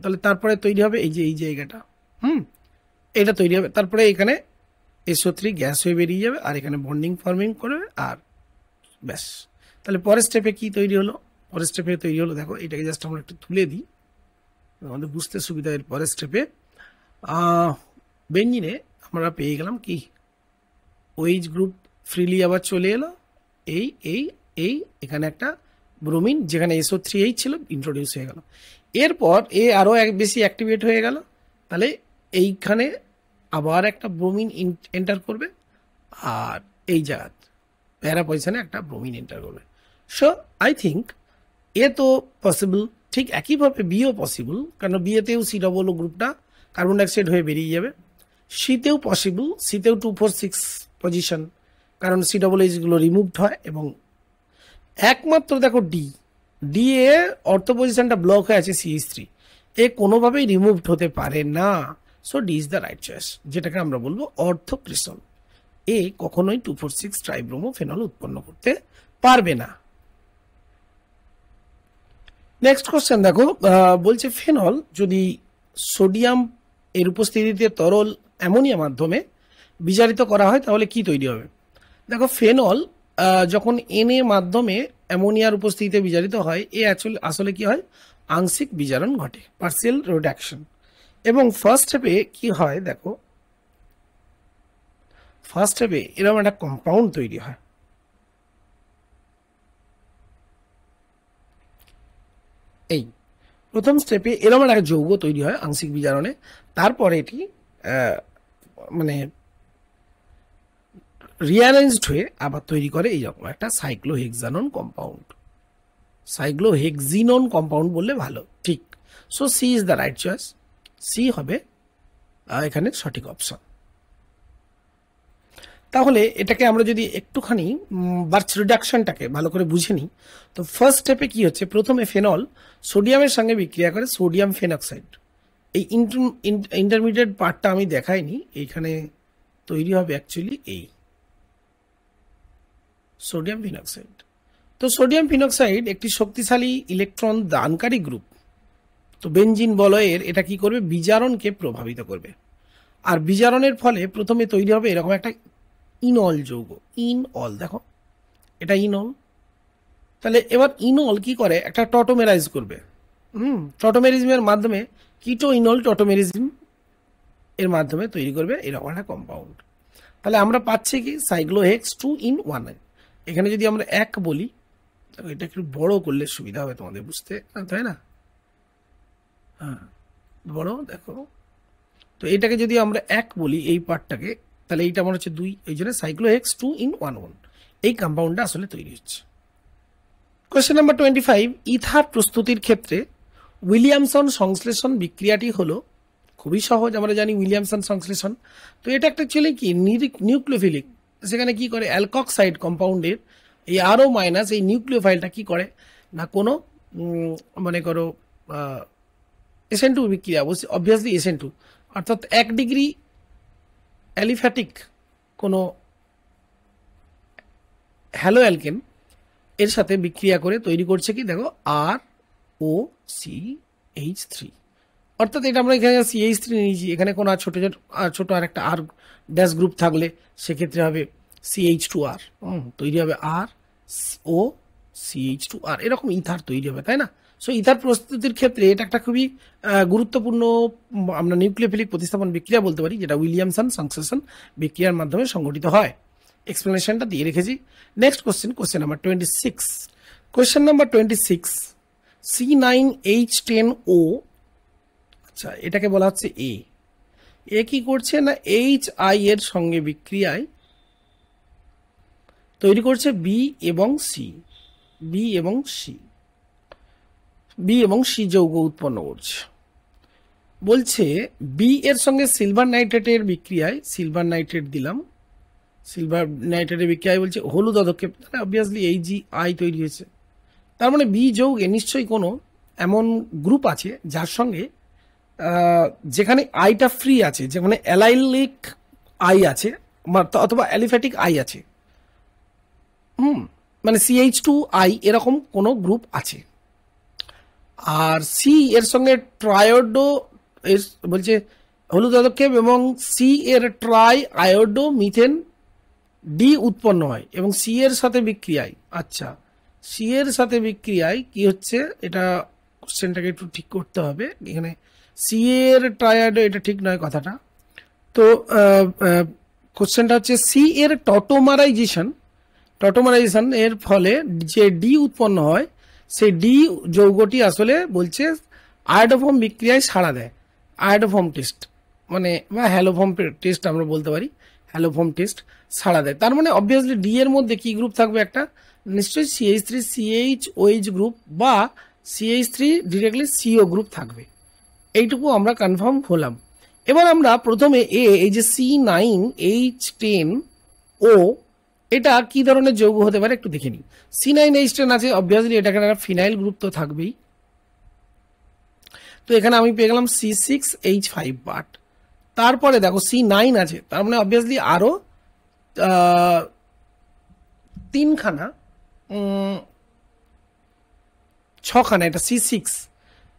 তাহলে তারপরে তৈরি হবে এই যে এই জায়গাটা, এটা তৈরি হবে, তারপরে এখানে SO3 গ্যাস হয়ে বেরিয়ে যাবে, আর এখানে বন্ডিং ফর্মিং করবে, আর ব্যাস। তাহলে পরের স্টেপে কি তৈরি হলো? পরের স্টেপে তৈরি হলো, দেখো এটাকে জাস্ট আমরা একটু তুলে দিই আমাদের বুঝতে সুবিধা। এর পরের স্টেপে বেঞ্জিনে আমরা পেয়ে গেলাম কি, OH গ্রুপ ফ্রিলি আবার চলে এলো, এই এখানে একটা ব্রোমিন যেখানে SO3H ছিল ইন্ট্রোডিউস হয়ে গেল। এরপর আরও বেশি অ্যাক্টিভেট হয়ে গেল, তাহলে এইখানে আবার একটা ব্রোমিন এন্টার করবে, আর এই জায়গায় প্যারা পজিশনে একটা ব্রোমিন এন্টার করবে। সো আই থিঙ্ক এ তো পসিবল, ঠিক একইভাবে বিও পসিবল, কারণ বিয়েতেও C+O গ্রুপটা কার্বন ডাইঅক্সাইড হয়ে বেরিয়ে যাবে। সিতেও পসিবল, সিতেও 2,4,6 পজিশন, কারণ C+Hগুলো রিমুভড হয়, এবং একমাত্র দেখো ডি এ অর্থ পজিশনটা ব্লক হয়ে আছে CH3, এ কোনোভাবেই রিমুভড হতে পারে না। So D is the right choice, যেটাকে আমরা বলবো অর্থোক্রিসল। এ কখনোই 2,4,6 ট্রাইব্রোমো ফেনল উৎপন্ন করতে পারবে না। নেক্সট কোশ্চেন দেখো, বলছে ফেনল যদি সোডিয়াম এর উপস্থিতিতে তরল অ্যামোনিয়া মাধ্যমে বিজারিত করা হয় তাহলে কি তৈরি হবে? দেখো ফেনল যখন Na মাধ্যমে অ্যামোনিয়ার উপস্থিতিতে বিজারিত হয়, আসলে কি হয়, আংশিক বিজারণ ঘটে, পার্সিয়াল রিডাকশন। এবং ফার্স্ট স্টেপে কি হয়, দেখো ফার্স্ট স্টেপে এরকম একটা কম্পাউন্ড তৈরি হয়। এই প্রথম স্টেপে এরকম একটা যৌগ তৈরি হয় আংশিক বিজারণে, তারপরে এটি মানে রিঅ্যারেঞ্জড হয়ে আবার তৈরি করে এইরকম একটা সাইক্লোহেক্সানন কম্পাউন্ড। সাইক্লোহেক্সিনন কম্পাউন্ড বললে ভালো, ঠিক। So C is the right choice, C হবে এখানে সঠিক অপশন। তাহলে এটাকে আমরা যদি একটুখানি বার্চ রিডাকশনটাকে ভালো করে বুঝে নিই, তো ফার্স্ট স্টেপে কি হচ্ছে, প্রথমে ফেনল সোডিয়ামের সঙ্গে বিক্রিয়া করে সোডিয়াম ফেনক্সাইড, এই ইন্টারমিডিয়েট পার্টটা আমি দেখাইনি, এইখানে তৈরি হবে অ্যাকচুয়ালি এই সোডিয়াম ফিনক্সাইড। তো সোডিয়াম ফিনক্সাইড একটি শক্তিশালী ইলেকট্রন দানকারী গ্রুপ। তো বেনজিন বলয়ের এটা কি করবে, বিজারণকে প্রভাবিত করবে, আর বিজারণের ফলে প্রথমে তৈরি হবে এরকম একটা ইনল যৌগ, ইনল, দেখো এটা ইনল। তাহলে এবার ইনল কি করে, একটা টটোমেরাইজ করবে, টটোমেরিজমের মাধ্যমে কিটো ইনল টটোমেরিজম এর মাধ্যমে তৈরি করবে এরকম একটা কম্পাউন্ড। তাহলে আমরা পাচ্ছি কি, সাইক্লোহেক্স 2 in 1। এখানে যদি আমরা এক বলি, এটা একটু বড় করলে সুবিধা হবে তোমাদের বুঝতে, তাই না? হ্যাঁ বড়, দেখো তো এটাকে যদি আমরা এক বলি এই পার্টটাকে, তাহলে এইটা আমার হচ্ছে 2, এই জন্য সাইক্লোহেক্স 2 in 1 এই কম্পাউন্ডটা আসলে তৈরি হচ্ছে। কোয়েশ্চেন নাম্বার 25, ইথার প্রস্তুতির ক্ষেত্রে উইলিয়ামসন সংশ্লেষণ বিক্রিয়াটি হলো, খুবই সহজ, আমরা জানি উইলিয়ামসন সংশ্লেষণ। তো এটা একটা ছেলে কি নিউক্লিওফিলিক, সেখানে কি করে, অ্যালকক্সাইড কম্পাউন্ডের এই আরও মাইনাস এই নিউক্লিওফাইলটা কি করে না, কোনো মনে করো SN2 বিক্রিয়া, অবভিয়াসলি SN2, অর্থাৎ 1 ডিগ্রি অ্যালিফ্যাটিক কোনো হ্যালো অ্যালকেন এর সাথে বিক্রিয়া করে তৈরি করছে কি, দেখো ROCH3, অর্থাৎ এটা আমরা এখানে CH3 নিয়েছি, এখানে কোনো ছোট আর একটা আর ড্যাশ গ্রুপ থাকলে সেক্ষেত্রে হবে CH2R, তৈরি হবে ROCH2R, এরকম ইথার তৈরি হবে, তাই না? সো ইথার প্রস্তুতির ক্ষেত্রে এটা একটা খুবই গুরুত্বপূর্ণ আমরা নিউক্লিওফিলিক প্রতিস্থাপন বিক্রিয়া বলতে পারি, যেটা উইলিয়ামসন সংশ্লেষণ বিক্রিয়ার মাধ্যমে সংঘটিত হয়। এক্সপ্লেনেশনটা দিয়ে রেখেছি। Next question number 26। Question number 26, C9H10O, আচ্ছা এটাকে বলা হচ্ছে এ কি করছে না, HI এর সঙ্গে বিক্রিয়ায় তৈরি করছে বি এবং সি। বি এবং সি যৌগ উৎপন্ন করছে। বলছে বি এর সঙ্গে সিলভার নাইট্রেটের বিক্রিয়ায়, সিলভার নাইট্রেট দিলাম, সিলভার নাইট্রেটের বিক্রিয়ায় বলছে হলুদ অধক্ষেপ, তাহলে অবভিয়াসলি এই জি আই তৈরি হয়েছে। তার মানে বি যৌগে নিশ্চয়ই কোনো এমন গ্রুপ আছে যার সঙ্গে যেখানে আইটা ফ্রি আছে, যেখানে অ্যালাইলিক আই আছে অথবা অ্যালিফ্যাটিক আই আছে, মানে CH2I এরকম কোনো গ্রুপ আছে। আর সি এর সঙ্গে ট্রায়োডো এর বলছে হলুদ পদক্ষেপ এবং সি এর ট্রাই আয়োডো মিথেন ডি উৎপন্ন হয় এবং সি এর সাথে বিক্রিয়ায়, আচ্ছা সি এর সাথে বিক্রিয়ায় কি হচ্ছে, এটা কোশ্চেনটাকে একটু ঠিক করতে হবে। এখানে সি এর ট্রায়াডো, এটা ঠিক নয় কথাটা। তো কোশ্চেনটা হচ্ছে সি এর টটোমারাইজেশন এর ফলে যে ডি উৎপন্ন হয় সেই ডি যৌগটি আসলে বলছে আয়োডোফর্ম বিক্রিয়ায় সাড়া দেয়। আয়োডোফর্ম টেস্ট মানে বা হ্যালোফর্ম টেস্ট আমরা বলতে পারি, হ্যালোফর্ম টেস্ট সাড়া দেয়। তার মানে অবভিয়াসলি ডি এর মধ্যে কি গ্রুপ থাকবে, একটা নিশ্চয়ই CH3CHOH গ্রুপ বা CH3 ডিরেক্টলি CO গ্রুপ থাকবে। এইটুকু আমরা কনফার্ম হলাম। এবার আমরা প্রথমে এই যে C9H10O এটা কি ধরনের যৌগ হতে পারে একটু দেখে নিই। C9H10 আছে, অবভিয়াসলি এটাকে একটা ফিনাইল গ্রুপ তো থাকবেই। তো এখানে আমি পেয়ে গেলাম C6H5 পার্ট। তারপরে দেখো C9 আছে, তার মানে অবভিয়াসলি আরো 3খানা 6খানা, এটা C6,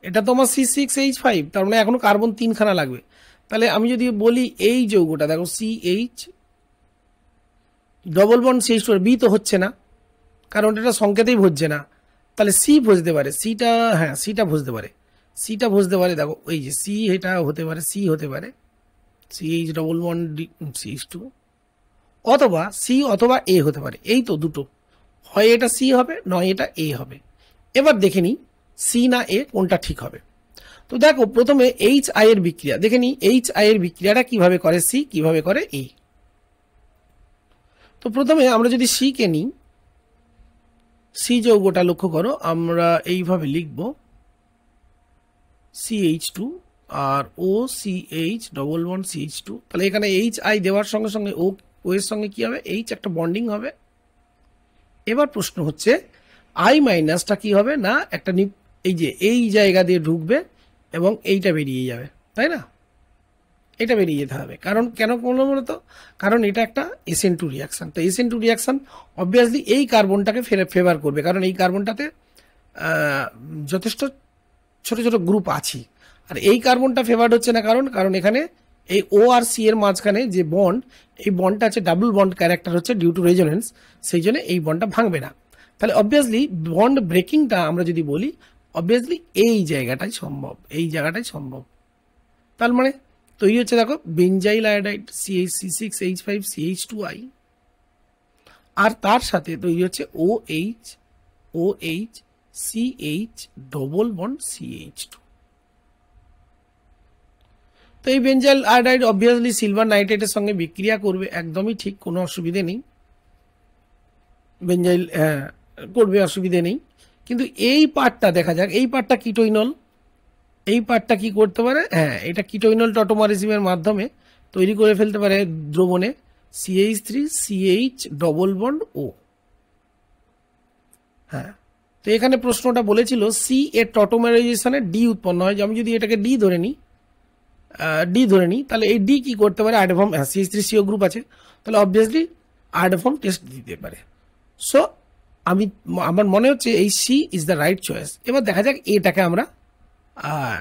এটা তোমার C6H5, তার মানে এখনো কার্বন 3খানা লাগবে। তাহলে আমি যদি বলি এই যৌগটা দেখো CH double bond CH2, B তো হচ্ছে না কারণ এটা সংকেতেই ভজছে না, তাহলে সি ভজতে পারে, সিটা হ্যাঁ সিটা ভজতে পারে, সিটা ভজতে পারে। দেখো ওই যে সি, এটা হতে পারে সি, হতে পারে CH ডবল বন্ড CH2, অথবা সি অথবা এ হতে পারে। এই তো দুটো, হয় এটা সি হবে নয় এটা এ হবে। এবার দেখে নিই সি না এ কোনটা ঠিক হবে। তো দেখো প্রথমে HI এর বিক্রিয়া দেখে নিই, HI এর বিক্রিয়াটা কিভাবে করে সি, কিভাবে করে এ। তো প্রথমে আমরা যদি সি কে নিই, সি যৌগটা লক্ষ্য করো আমরা এইভাবে লিখব CH2 আর OCH ডবল বন্ড CH2। তাহলে এখানে HI দেওয়ার সঙ্গে সঙ্গে ও এর সঙ্গে কি হবে, H একটা বন্ডিং হবে। এবার প্রশ্ন হচ্ছে I মাইনাসটা কি হবে না, একটা এই যে এই জায়গা দিয়ে ঢুকবে এবং এইটা বেরিয়ে যাবে, তাই না, এটা বেরিয়ে যেতে হবে। কারণ কেন করলো বলতো, কারণ এটা একটা SN2 রিয়াকশান। তো SN2 রিয়াকশান অবভিয়াসলি এই কার্বনটাকে ফেভার করবে, কারণ এই কার্বনটাতে যথেষ্ট ছোট ছোট গ্রুপ আছে। আর এই কার্বনটা ফেভার্ড হচ্ছে না, কারণ এখানে এই ও আর সি এর মাঝখানে যে বন্ড, এই বন্ডটা আছে ডাবল বন্ড ক্যারেক্টার হচ্ছে ডিউ টু রেজোনেন্স, সেই জন্য এই বন্ডটা ভাঙবে না। তাহলে অবভিয়াসলি বন্ড ব্রেকিংটা আমরা যদি বলি, অবভিয়াসলি এই জায়গাটাই সম্ভব, এই জায়গাটাই সম্ভব। তার মানে তৈরি হচ্ছে দেখো বেঞ্জাইল আয়োডাইড CH6H5CH2I, আর তার সাথে তৈরি হচ্ছে OH CH double bond CH2। তো এই বেঞ্জাইল আয়োডাইড অবভিয়াসলি সিলভার নাইট্রেটের সঙ্গে বিক্রিয়া করবে, একদমই ঠিক, কোনো অসুবিধে নেই, বেঞ্জাইল করবে, অসুবিধে নেই। কিন্তু এই পার্টটা দেখা যাক, এই পার্টটা কিটোইনল, এই পার্টটা কি করতে পারে, হ্যাঁ এটা কিটোইনল টটোমারিজমের মাধ্যমে তৈরি করে ফেলতে পারে দ্রবণে CH3CH ডবল বন্ড O। হ্যাঁ, তো এখানে প্রশ্নটা বলেছিল সি এর টটোমারাইজেশনে ডি উৎপন্ন হয়। আমি যদি এটাকে ডি ধরে নিই, তাহলে এই ডি কি করতে পারে, আয়োডোফর্ম, CH3CO গ্রুপ আছে, তাহলে অবভিয়াসলি আয়োডোফর্ম টেস্ট দিতে পারে। সো আমার মনে হচ্ছে এই C is the right choice. এবার দেখা যাক এটাকে আমরা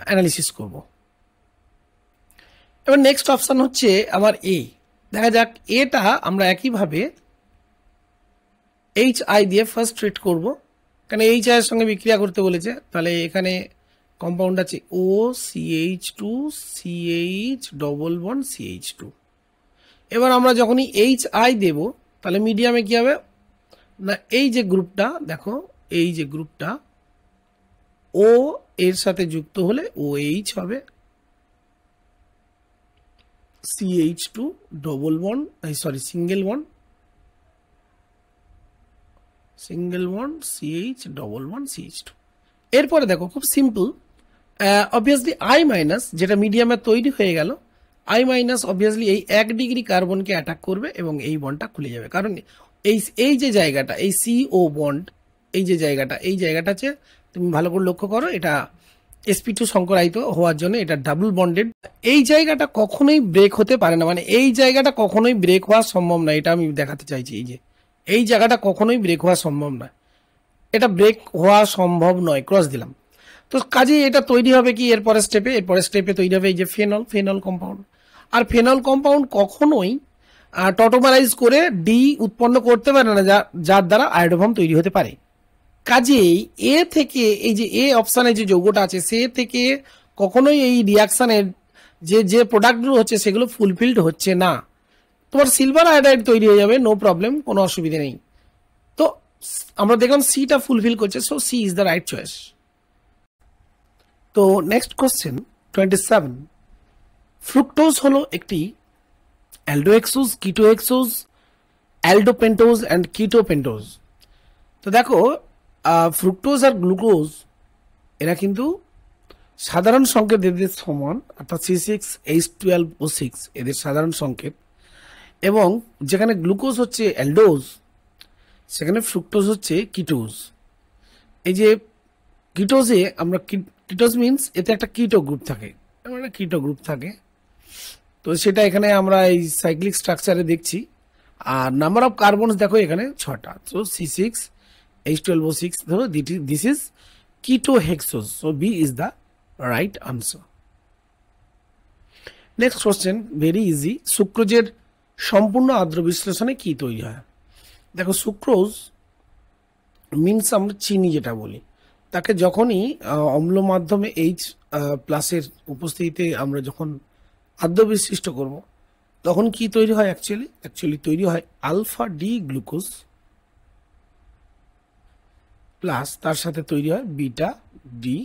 অ্যানালিসিস করব। এবার নেক্সট অপশন হচ্ছে আমার এ। দেখা যাক এটা আমরা একইভাবে HI দিয়ে ফার্স্ট ট্রিট করব, কারণ HI এর সঙ্গে বিক্রিয়া করতে বলেছে। তাহলে এখানে কম্পাউন্ড আছে OCH2CH ডবল বন্ড CH2। এবার আমরা যখনই HI দেব তাহলে মিডিয়ামে কি হবে না, এই যে গ্রুপটা দেখো, এই যে গ্রুপটা ও এর সাথে যুক্ত হলে OH হবে, CH2 double bond single bond CH double bond CH2। এরপরে দেখো খুব সিম্পল, অবভিয়াসলি আই মাইনাস যেটা মিডিয়ামে তৈরি হয়ে গেল, আই মাইনাস অবভিয়াসলি এই 1 ডিগ্রি কার্বনকে অ্যাটাক করবে এবং এই বন্ডটা খুলে যাবে, কারণ এই এই যে জায়গাটা, এই CO বন্ড, এই যে জায়গাটা, এই জায়গাটা হচ্ছে, তুমি ভালো করে লক্ষ্য করো, এটা sp2 সংকরায়িত হওয়ার জন্য এটা ডাবল বন্ডেড। এই জায়গাটা কখনোই ব্রেক হতে পারে না, মানে এই জায়গাটা কখনোই ব্রেক হওয়া সম্ভব না, এটা আমি দেখাতে চাইছি। এই যে এই জায়গাটা কখনোই ব্রেক হওয়া সম্ভব নয়, এটা ব্রেক হওয়া সম্ভব নয়, ক্রস দিলাম। তো কাজে এটা তৈরি হবে কি এরপরে স্টেপে তৈরি হবে এই যে ফেনল কম্পাউন্ড। আর ফেনল কম্পাউন্ড কখনোই টটোমারাইজ করে ডি উৎপন্ন করতে পারে না, যার দ্বারা আয়োডোফর্ম তৈরি হতে পারে। কাজেই এ থেকে এই যে এ অপশানে যে যৌগটা আছে সে থেকে কখনোই এই রিয়াকশানের যে প্রোডাক্টগুলো হচ্ছে সেগুলো ফুলফিলড হচ্ছে না। তোমার সিলভার আয়োডাইড তৈরি হয়ে যাবে, নো প্রবলেম, কোনো অসুবিধা নেই। তো আমরা দেখলাম সিটা ফুলফিল করছে, so C is the right choice. তো নেক্সট কোশ্চেন 27, ফ্রুক্টোজ হলো একটি অ্যালডোহেক্সোজ, কিটোহেক্সোজ, অ্যালডোপেন্টোজ অ্যান্ড কিটোপেন্টোজ। তো দেখো ফ্রুক্টোজ আর গ্লুকোজ এরা কিন্তু সাধারণ সংকেত এদের সমান, অর্থাৎ C6H12O6 এদের সাধারণ সংকেত, এবং যেখানে গ্লুকোজ হচ্ছে অ্যালডোজ সেখানে ফ্রুক্টোজ হচ্ছে কিটোজ। এই যে কিটোজে আমরা কিটোজ মিনস এতে একটা কিটো গ্রুপ থাকে, কিটো গ্রুপ থাকে, তো সেটা এখানে আমরা এই সাইক্লিক স্ট্রাকচারে দেখছি। আর নাম্বার অফ কার্বনস দেখো এখানে 6টা, সো C6H12O6, ধরো this is ketohexose, so B is the right answer. Next question very easy, সুক্রোজের সম্পূর্ণ আর্দ্র বিশ্লেষণে কি তৈরি হয়? দেখো সুক্রোজ মিনস আমরা চিনি যেটা বলি, তাকে যখনই অম্ল মাধ্যমে H+ উপস্থিতিতে আমরা যখন আর্দ্র বিশিষ্ট করব তখন কি তৈরি হয়? অ্যাকচুয়ালি তৈরি হয় আলফা ডি গ্লুকোজ প্লাস তার সাথে তৈরি হয় বিটা ডি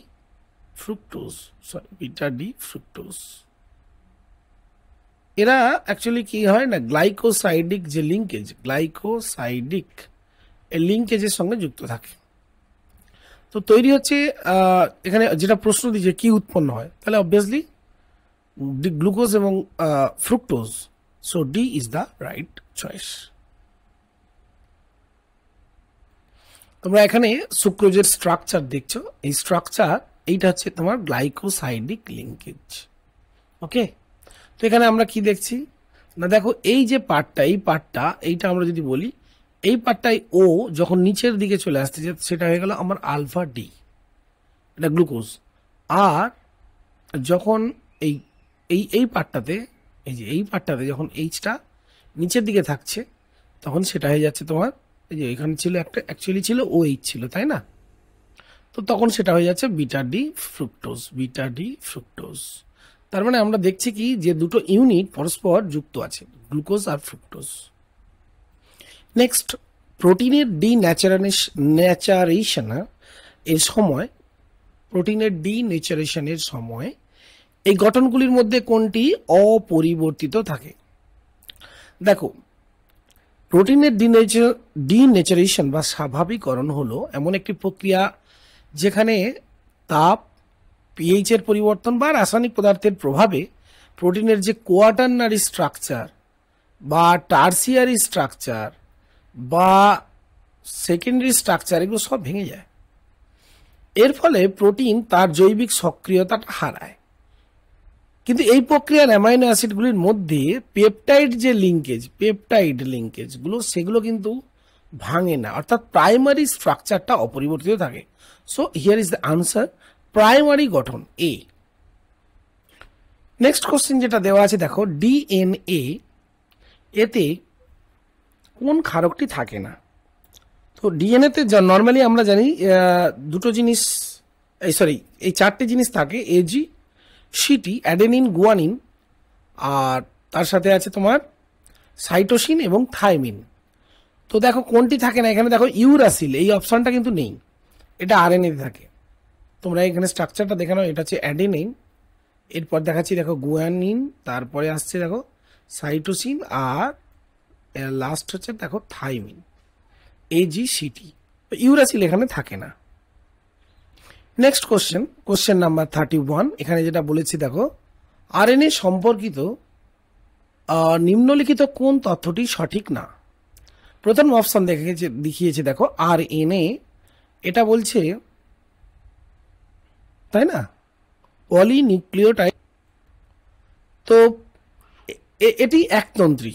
ফ্রুক্টোজ। এরা অ্যাকচুয়ালি কি হয় না, গ্লাইকোসাইডিক যে লিঙ্কেজ, এই লিঙ্কেজের সঙ্গে যুক্ত থাকে। তো তৈরি হচ্ছে এখানে যেটা প্রশ্ন দিচ্ছে কি উৎপন্ন হয়, তাহলে অবভিয়াসলি গ্লুকোজ এবং fructose, so D is the right choice. তোমরা এখানে সুক্রোজের স্ট্রাকচার দেখছো, এই স্ট্রাকচার এইটা হচ্ছে তোমার গ্লাইকোসাইডিক লিঙ্কেজ। ওকে, তো এখানে আমরা কি দেখছি না, দেখো এই যে পার্টটা, এইটা আমরা যদি বলি, এই পার্টটাই ও যখন নিচের দিকে চলে আসছে সেটা হয়ে গেল আমার আলফা ডি, এটা গ্লুকোজ। আর যখন এই পার্টটাতে, এই পার্টটাতে যখন এইচটা নিচের দিকে থাকছে তখন সেটা হয়ে যাচ্ছে তোমার, এই যে এখানে ছিল একটা, অ্যাকচুয়ালি ছিল OH ছিল, তাই না? তো তখন সেটা হয়ে যাচ্ছে বিটা ডি ফ্রুক্টোজ। তার মানে আমরা দেখছি কি যে দুটো ইউনিট পরস্পর যুক্ত আছে, গ্লুকোজ আর ফ্রুক্টোজ। নেক্সট, প্রোটিনের ডিন্যাচারেশনের সময় এই গঠনগুলির মধ্যে কোনটি অপরিবর্তিত থাকে? দেখো, প্রোটিনের ডিন্যাচারেশন বা স্বাভাবিকরণ হলো এমন একটি প্রক্রিয়া যেখানে তাপ, pH এর পরিবর্তন বা রাসায়নিক পদার্থের প্রভাবে প্রোটিনের যে কোয়াটারনারি স্ট্রাকচার বা টার্সিয়ারি স্ট্রাকচার বা সেকেন্ডারি স্ট্রাকচার এগুলো সব ভেঙে যায়। এর ফলে প্রোটিন তার জৈবিক সক্রিয়তাটা হারায়। কিন্তু এই প্রক্রিয়ার অ্যামাইনো অ্যাসিডগুলির মধ্যে পেপটাইড লিঙ্কেজগুলো সেগুলো কিন্তু ভাঙে না, অর্থাৎ প্রাইমারি স্ট্রাকচারটা অপরিবর্তিত থাকে। So here is the answer, primary গঠন এ। নেক্সট কোশ্চেন যেটা দেওয়া আছে দেখো, DNA এতে কোন ক্ষারকটি থাকে না? তো ডিএনএতে নর্মালি আমরা জানি দুটো জিনিস, এই 4টে জিনিস থাকে, AG, CT, অ্যাডেনিন, গুয়ানিন, আর তার সাথে আছে তোমার সাইটোসিন এবং থাইমিন। তো দেখো কোনটি থাকে না, এখানে দেখো ইউরাসিল, এই অপশনটা কিন্তু নেই, এটা RNA থাকে। তোমরা এখানে স্ট্রাকচারটা দেখে নাও, এটা হচ্ছে অ্যাডেনিন, এরপর দেখাচ্ছি দেখো গুয়ানিন, তারপরে আসছে দেখো সাইটোসিন, আর লাস্ট হচ্ছে দেখো থাইমিন, AG, CT। ইউরাসিল এখানে থাকে না। Next question number 31। এখানে যেটা বলেছি দেখো, আরএনএ সম্পর্কিত নিম্নলিখিত কোন তথ্যটি সঠিক না। প্রথম অপশন দেখিয়েছে দেখো আরএনএ, এটা বলছে তাই না পলিনিউক্লিওটাইড, তো এটি একতন্ত্রী,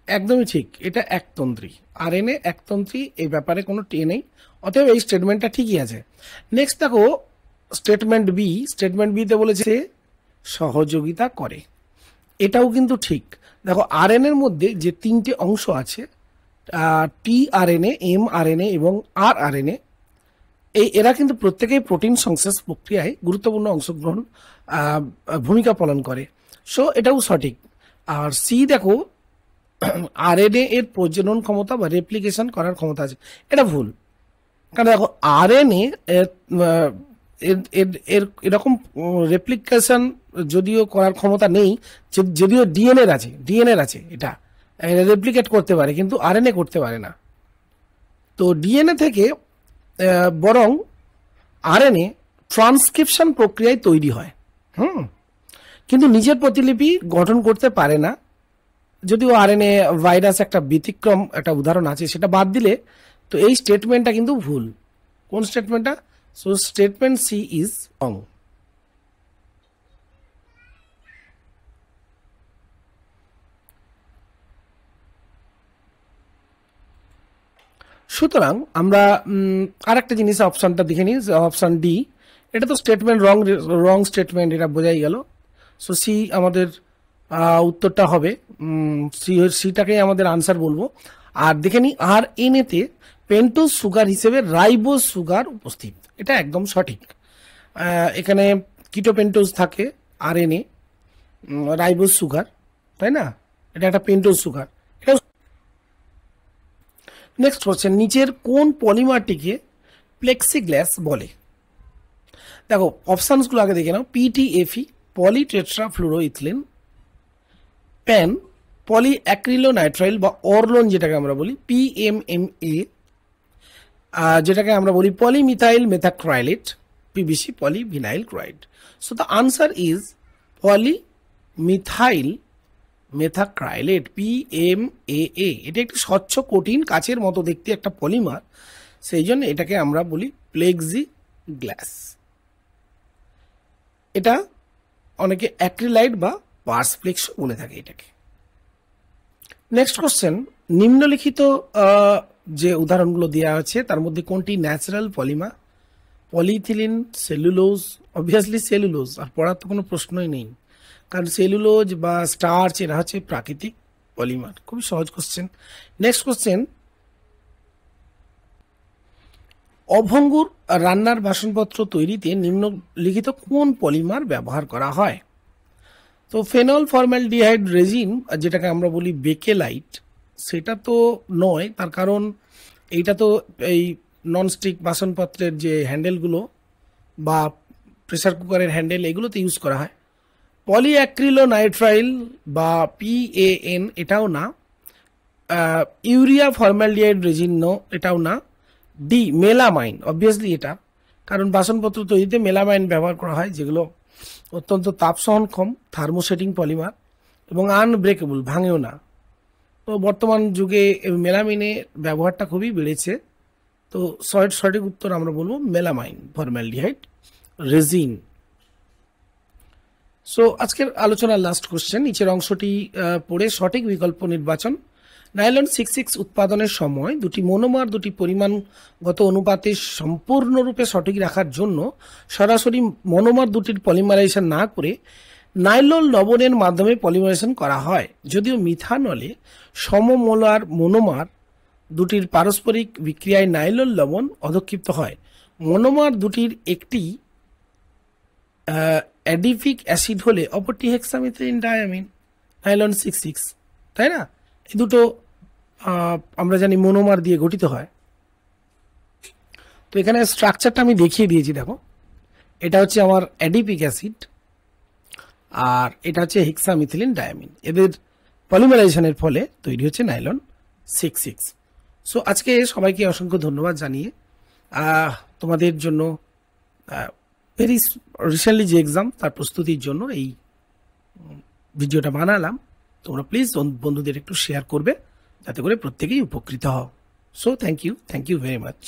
একদমই ঠিক, এটা একতন্ত্রী, আরএনএ একতন্ত্রী, এই ব্যাপারে কোনো নেই, অতএব এই স্টেটমেন্টটা ঠিকই আছে। নেক্সট দেখো স্টেটমেন্ট বিতে বলেছে সহযোগিতা করে, এটাও কিন্তু ঠিক। দেখো আরএনএর মধ্যে যে তিনটে অংশ আছে, টিআরএনএ, এমআরএনএ এবং আরআরএনএ, এরা কিন্তু প্রত্যেকেই প্রোটিন সংশ্লেষ প্রক্রিয়ায় গুরুত্বপূর্ণ অংশগ্রহণ ভূমিকা পালন করে, সো এটাও সঠিক। আর সি দেখো আরএনএ এর প্রজনন ক্ষমতা বা রেপ্লিকেশন করার ক্ষমতা আছে, এটা ভুল। কারণ দেখো আরএনএ এর এরকম রেপ্লিকেশন যদিও করার ক্ষমতা নেই, যদিও ডিএনএর আছে, এটা রেপ্লিকেট করতে পারে, কিন্তু আরএনএ করতে পারে না। তো ডিএনএ থেকে বরং আরএনএ ট্রান্সক্রিপশন প্রক্রিয়ায় তৈরি হয়, কিন্তু নিজের প্রতিলিপি গঠন করতে পারে না। যদিও আরএনএ ভাইরাস একটা ব্যতিক্রম, একটা উদাহরণ আছে, সেটা বাদ দিলে তো এই স্টেটমেন্টটা কিন্তু ভুল। কোন স্টেটমেন্টটা? So statement C is wrong. সুতরাং আমরা আরেকটা জিনিস অপশনটা দেখে নিই, অপশন ডি, এটা তো স্টেটমেন্ট রং স্টেটমেন্ট, এটা বোঝাই গেল। সো সি আমাদের উত্তরটা হবে, সিটাকেই আমাদের আনসার বলবো। আর দেখে নিই আরএনএতে পেন্টোজ সুগার হিসেবে রাইবোজ সুগার উপস্থিত, এটা একদম সঠিক। এখানে কিটোপেন্টোজ থাকে আরএনএ, রাইবোজ সুগার, তাই না, এটা একটা পেন্টোজ সুগার। এটা নেক্সট কোশ্চেন, নিচের কোন পলিমারটিকে প্লেক্সিগ্লাস বলে? দেখো অপশানসগুলো আগে দেখে নাও। পিটিএফই, পলিটেট্রাফ্লুরোইথিলিন, প্যান, পলিঅ্যাক্রিলোনাইট্রাইল বা অরলোন যেটাকে আমরা বলি, পিএমএমএ, যেটাকে আমরা বলি polymethyl methacrylate, PVC, polyvinyl chloride. So the answer is polymethyl methacrylate, PMMA. এটা একটি স্বচ্ছ কঠিন কাচের মতো দেখতে একটা পলিমার, সেই জন্য এটাকে আমরা বলি প্লেক্সিগ্লাস। এটা অনেকে অ্যাক্রিলাইট বা পার্সপ্লেক্স বলে থাকে এটাকে। নেক্সট কোশ্চেন, নিম্নলিখিত যে উদাহরণগুলো দেওয়া আছে তার মধ্যে কোনটি natural polymer? Polyethylene, cellulose, obviously cellulose, আর পড়ার তো কোনো প্রশ্নই নেই, কারণ সেলুলোজ বা স্টার্চ এরা হচ্ছে প্রাকৃতিক পলিমার। খুবই সহজ কোশ্চেন। নেক্সট কোশ্চেন, অভঙ্গুর রান্নার বাসনপত্র তৈরিতে নিম্নলিখিত কোন পলিমার ব্যবহার করা হয়? তো ফেনল ফর্মালডিহাইড রেজিন, যেটাকে আমরা বলি বেকেলাইট, সেটা তো নয়, তার কারণ এইটা তো এই ননস্টিক বাসনপত্রের যে হ্যান্ডেলগুলো বা প্রেসার কুকারের হ্যান্ডেল, এগুলোতে ইউজ করা হয়। পলিঅ্যাক্রিলোনাইট্রাইল বা পিএএন, এটাও না। ইউরিয়া ফর্মালডিহাইড রেজিন, নো, এটাও না। ডি মেলামাইন, অবভিয়াসলি এটা, কারণ বাসনপত্র তৈরিতে মেলামাইন ব্যবহার করা হয়, যেগুলো অত্যন্ত তাপ সহনক্ষম, থার্মোসেটিং পলিমার এবং আনব্রেকেবল, ভাঙেও না। তো বর্তমান যুগে মেলামাইনের ব্যবহারটা খুবই বেড়েছে, তো সঠিক উত্তর আমরা বলবো মেলামাইন ফর্মালডিহাইড রেজিন। সো আজকের আলোচনার লাস্ট কোশ্চেন, নিচের অংশটি পড়ে সঠিক বিকল্প নির্বাচন। নাইলন 66 উৎপাদনের সময় দুটি মনোমার দুটি পরিমাণগত অনুপাতে সম্পূর্ণরূপে সঠিক রাখার জন্য সরাসরি মনোমার দুটির পলিমারাইজেশন না করে নাইলন লবণের মাধ্যমে পলিমারাইজেশন করা হয়। যদিও মিথানলে সমমোলার মনোমার দুটির পারস্পরিক বিক্রিয়ায় নাইলন লবণ অধক্ষিপ্ত হয়। মনোমার দুটির একটি অ্যাডিফিক অ্যাসিড হলে অপরটি হেক্সামিথিলিন ডায়ামিন, নাইলন 66, তাই না? এই দুটো আমরা জানি মনোমার দিয়ে গঠিত হয়। তো এখানে স্ট্রাকচারটা আমি দেখিয়ে দিয়েছি, দেখো এটা হচ্ছে আমার অ্যাডিপিক অ্যাসিড আর এটা হচ্ছে হেক্সামিথিলিন ডায়ামিন, এদের পলিমারাইজেশনের ফলে তৈরি হচ্ছে নাইলন 66। সো আজকে সবাইকে অসংখ্য ধন্যবাদ জানিয়ে তোমাদের জন্য ভেরি রিসেন্টলি যে এক্সাম তার প্রস্তুতির জন্য এই ভিডিওটা বানালাম। তোমরা প্লিজ বন্ধুদের একটু শেয়ার করবে যাতে করে প্রত্যেকেই উপকৃত হও। So thank you very much.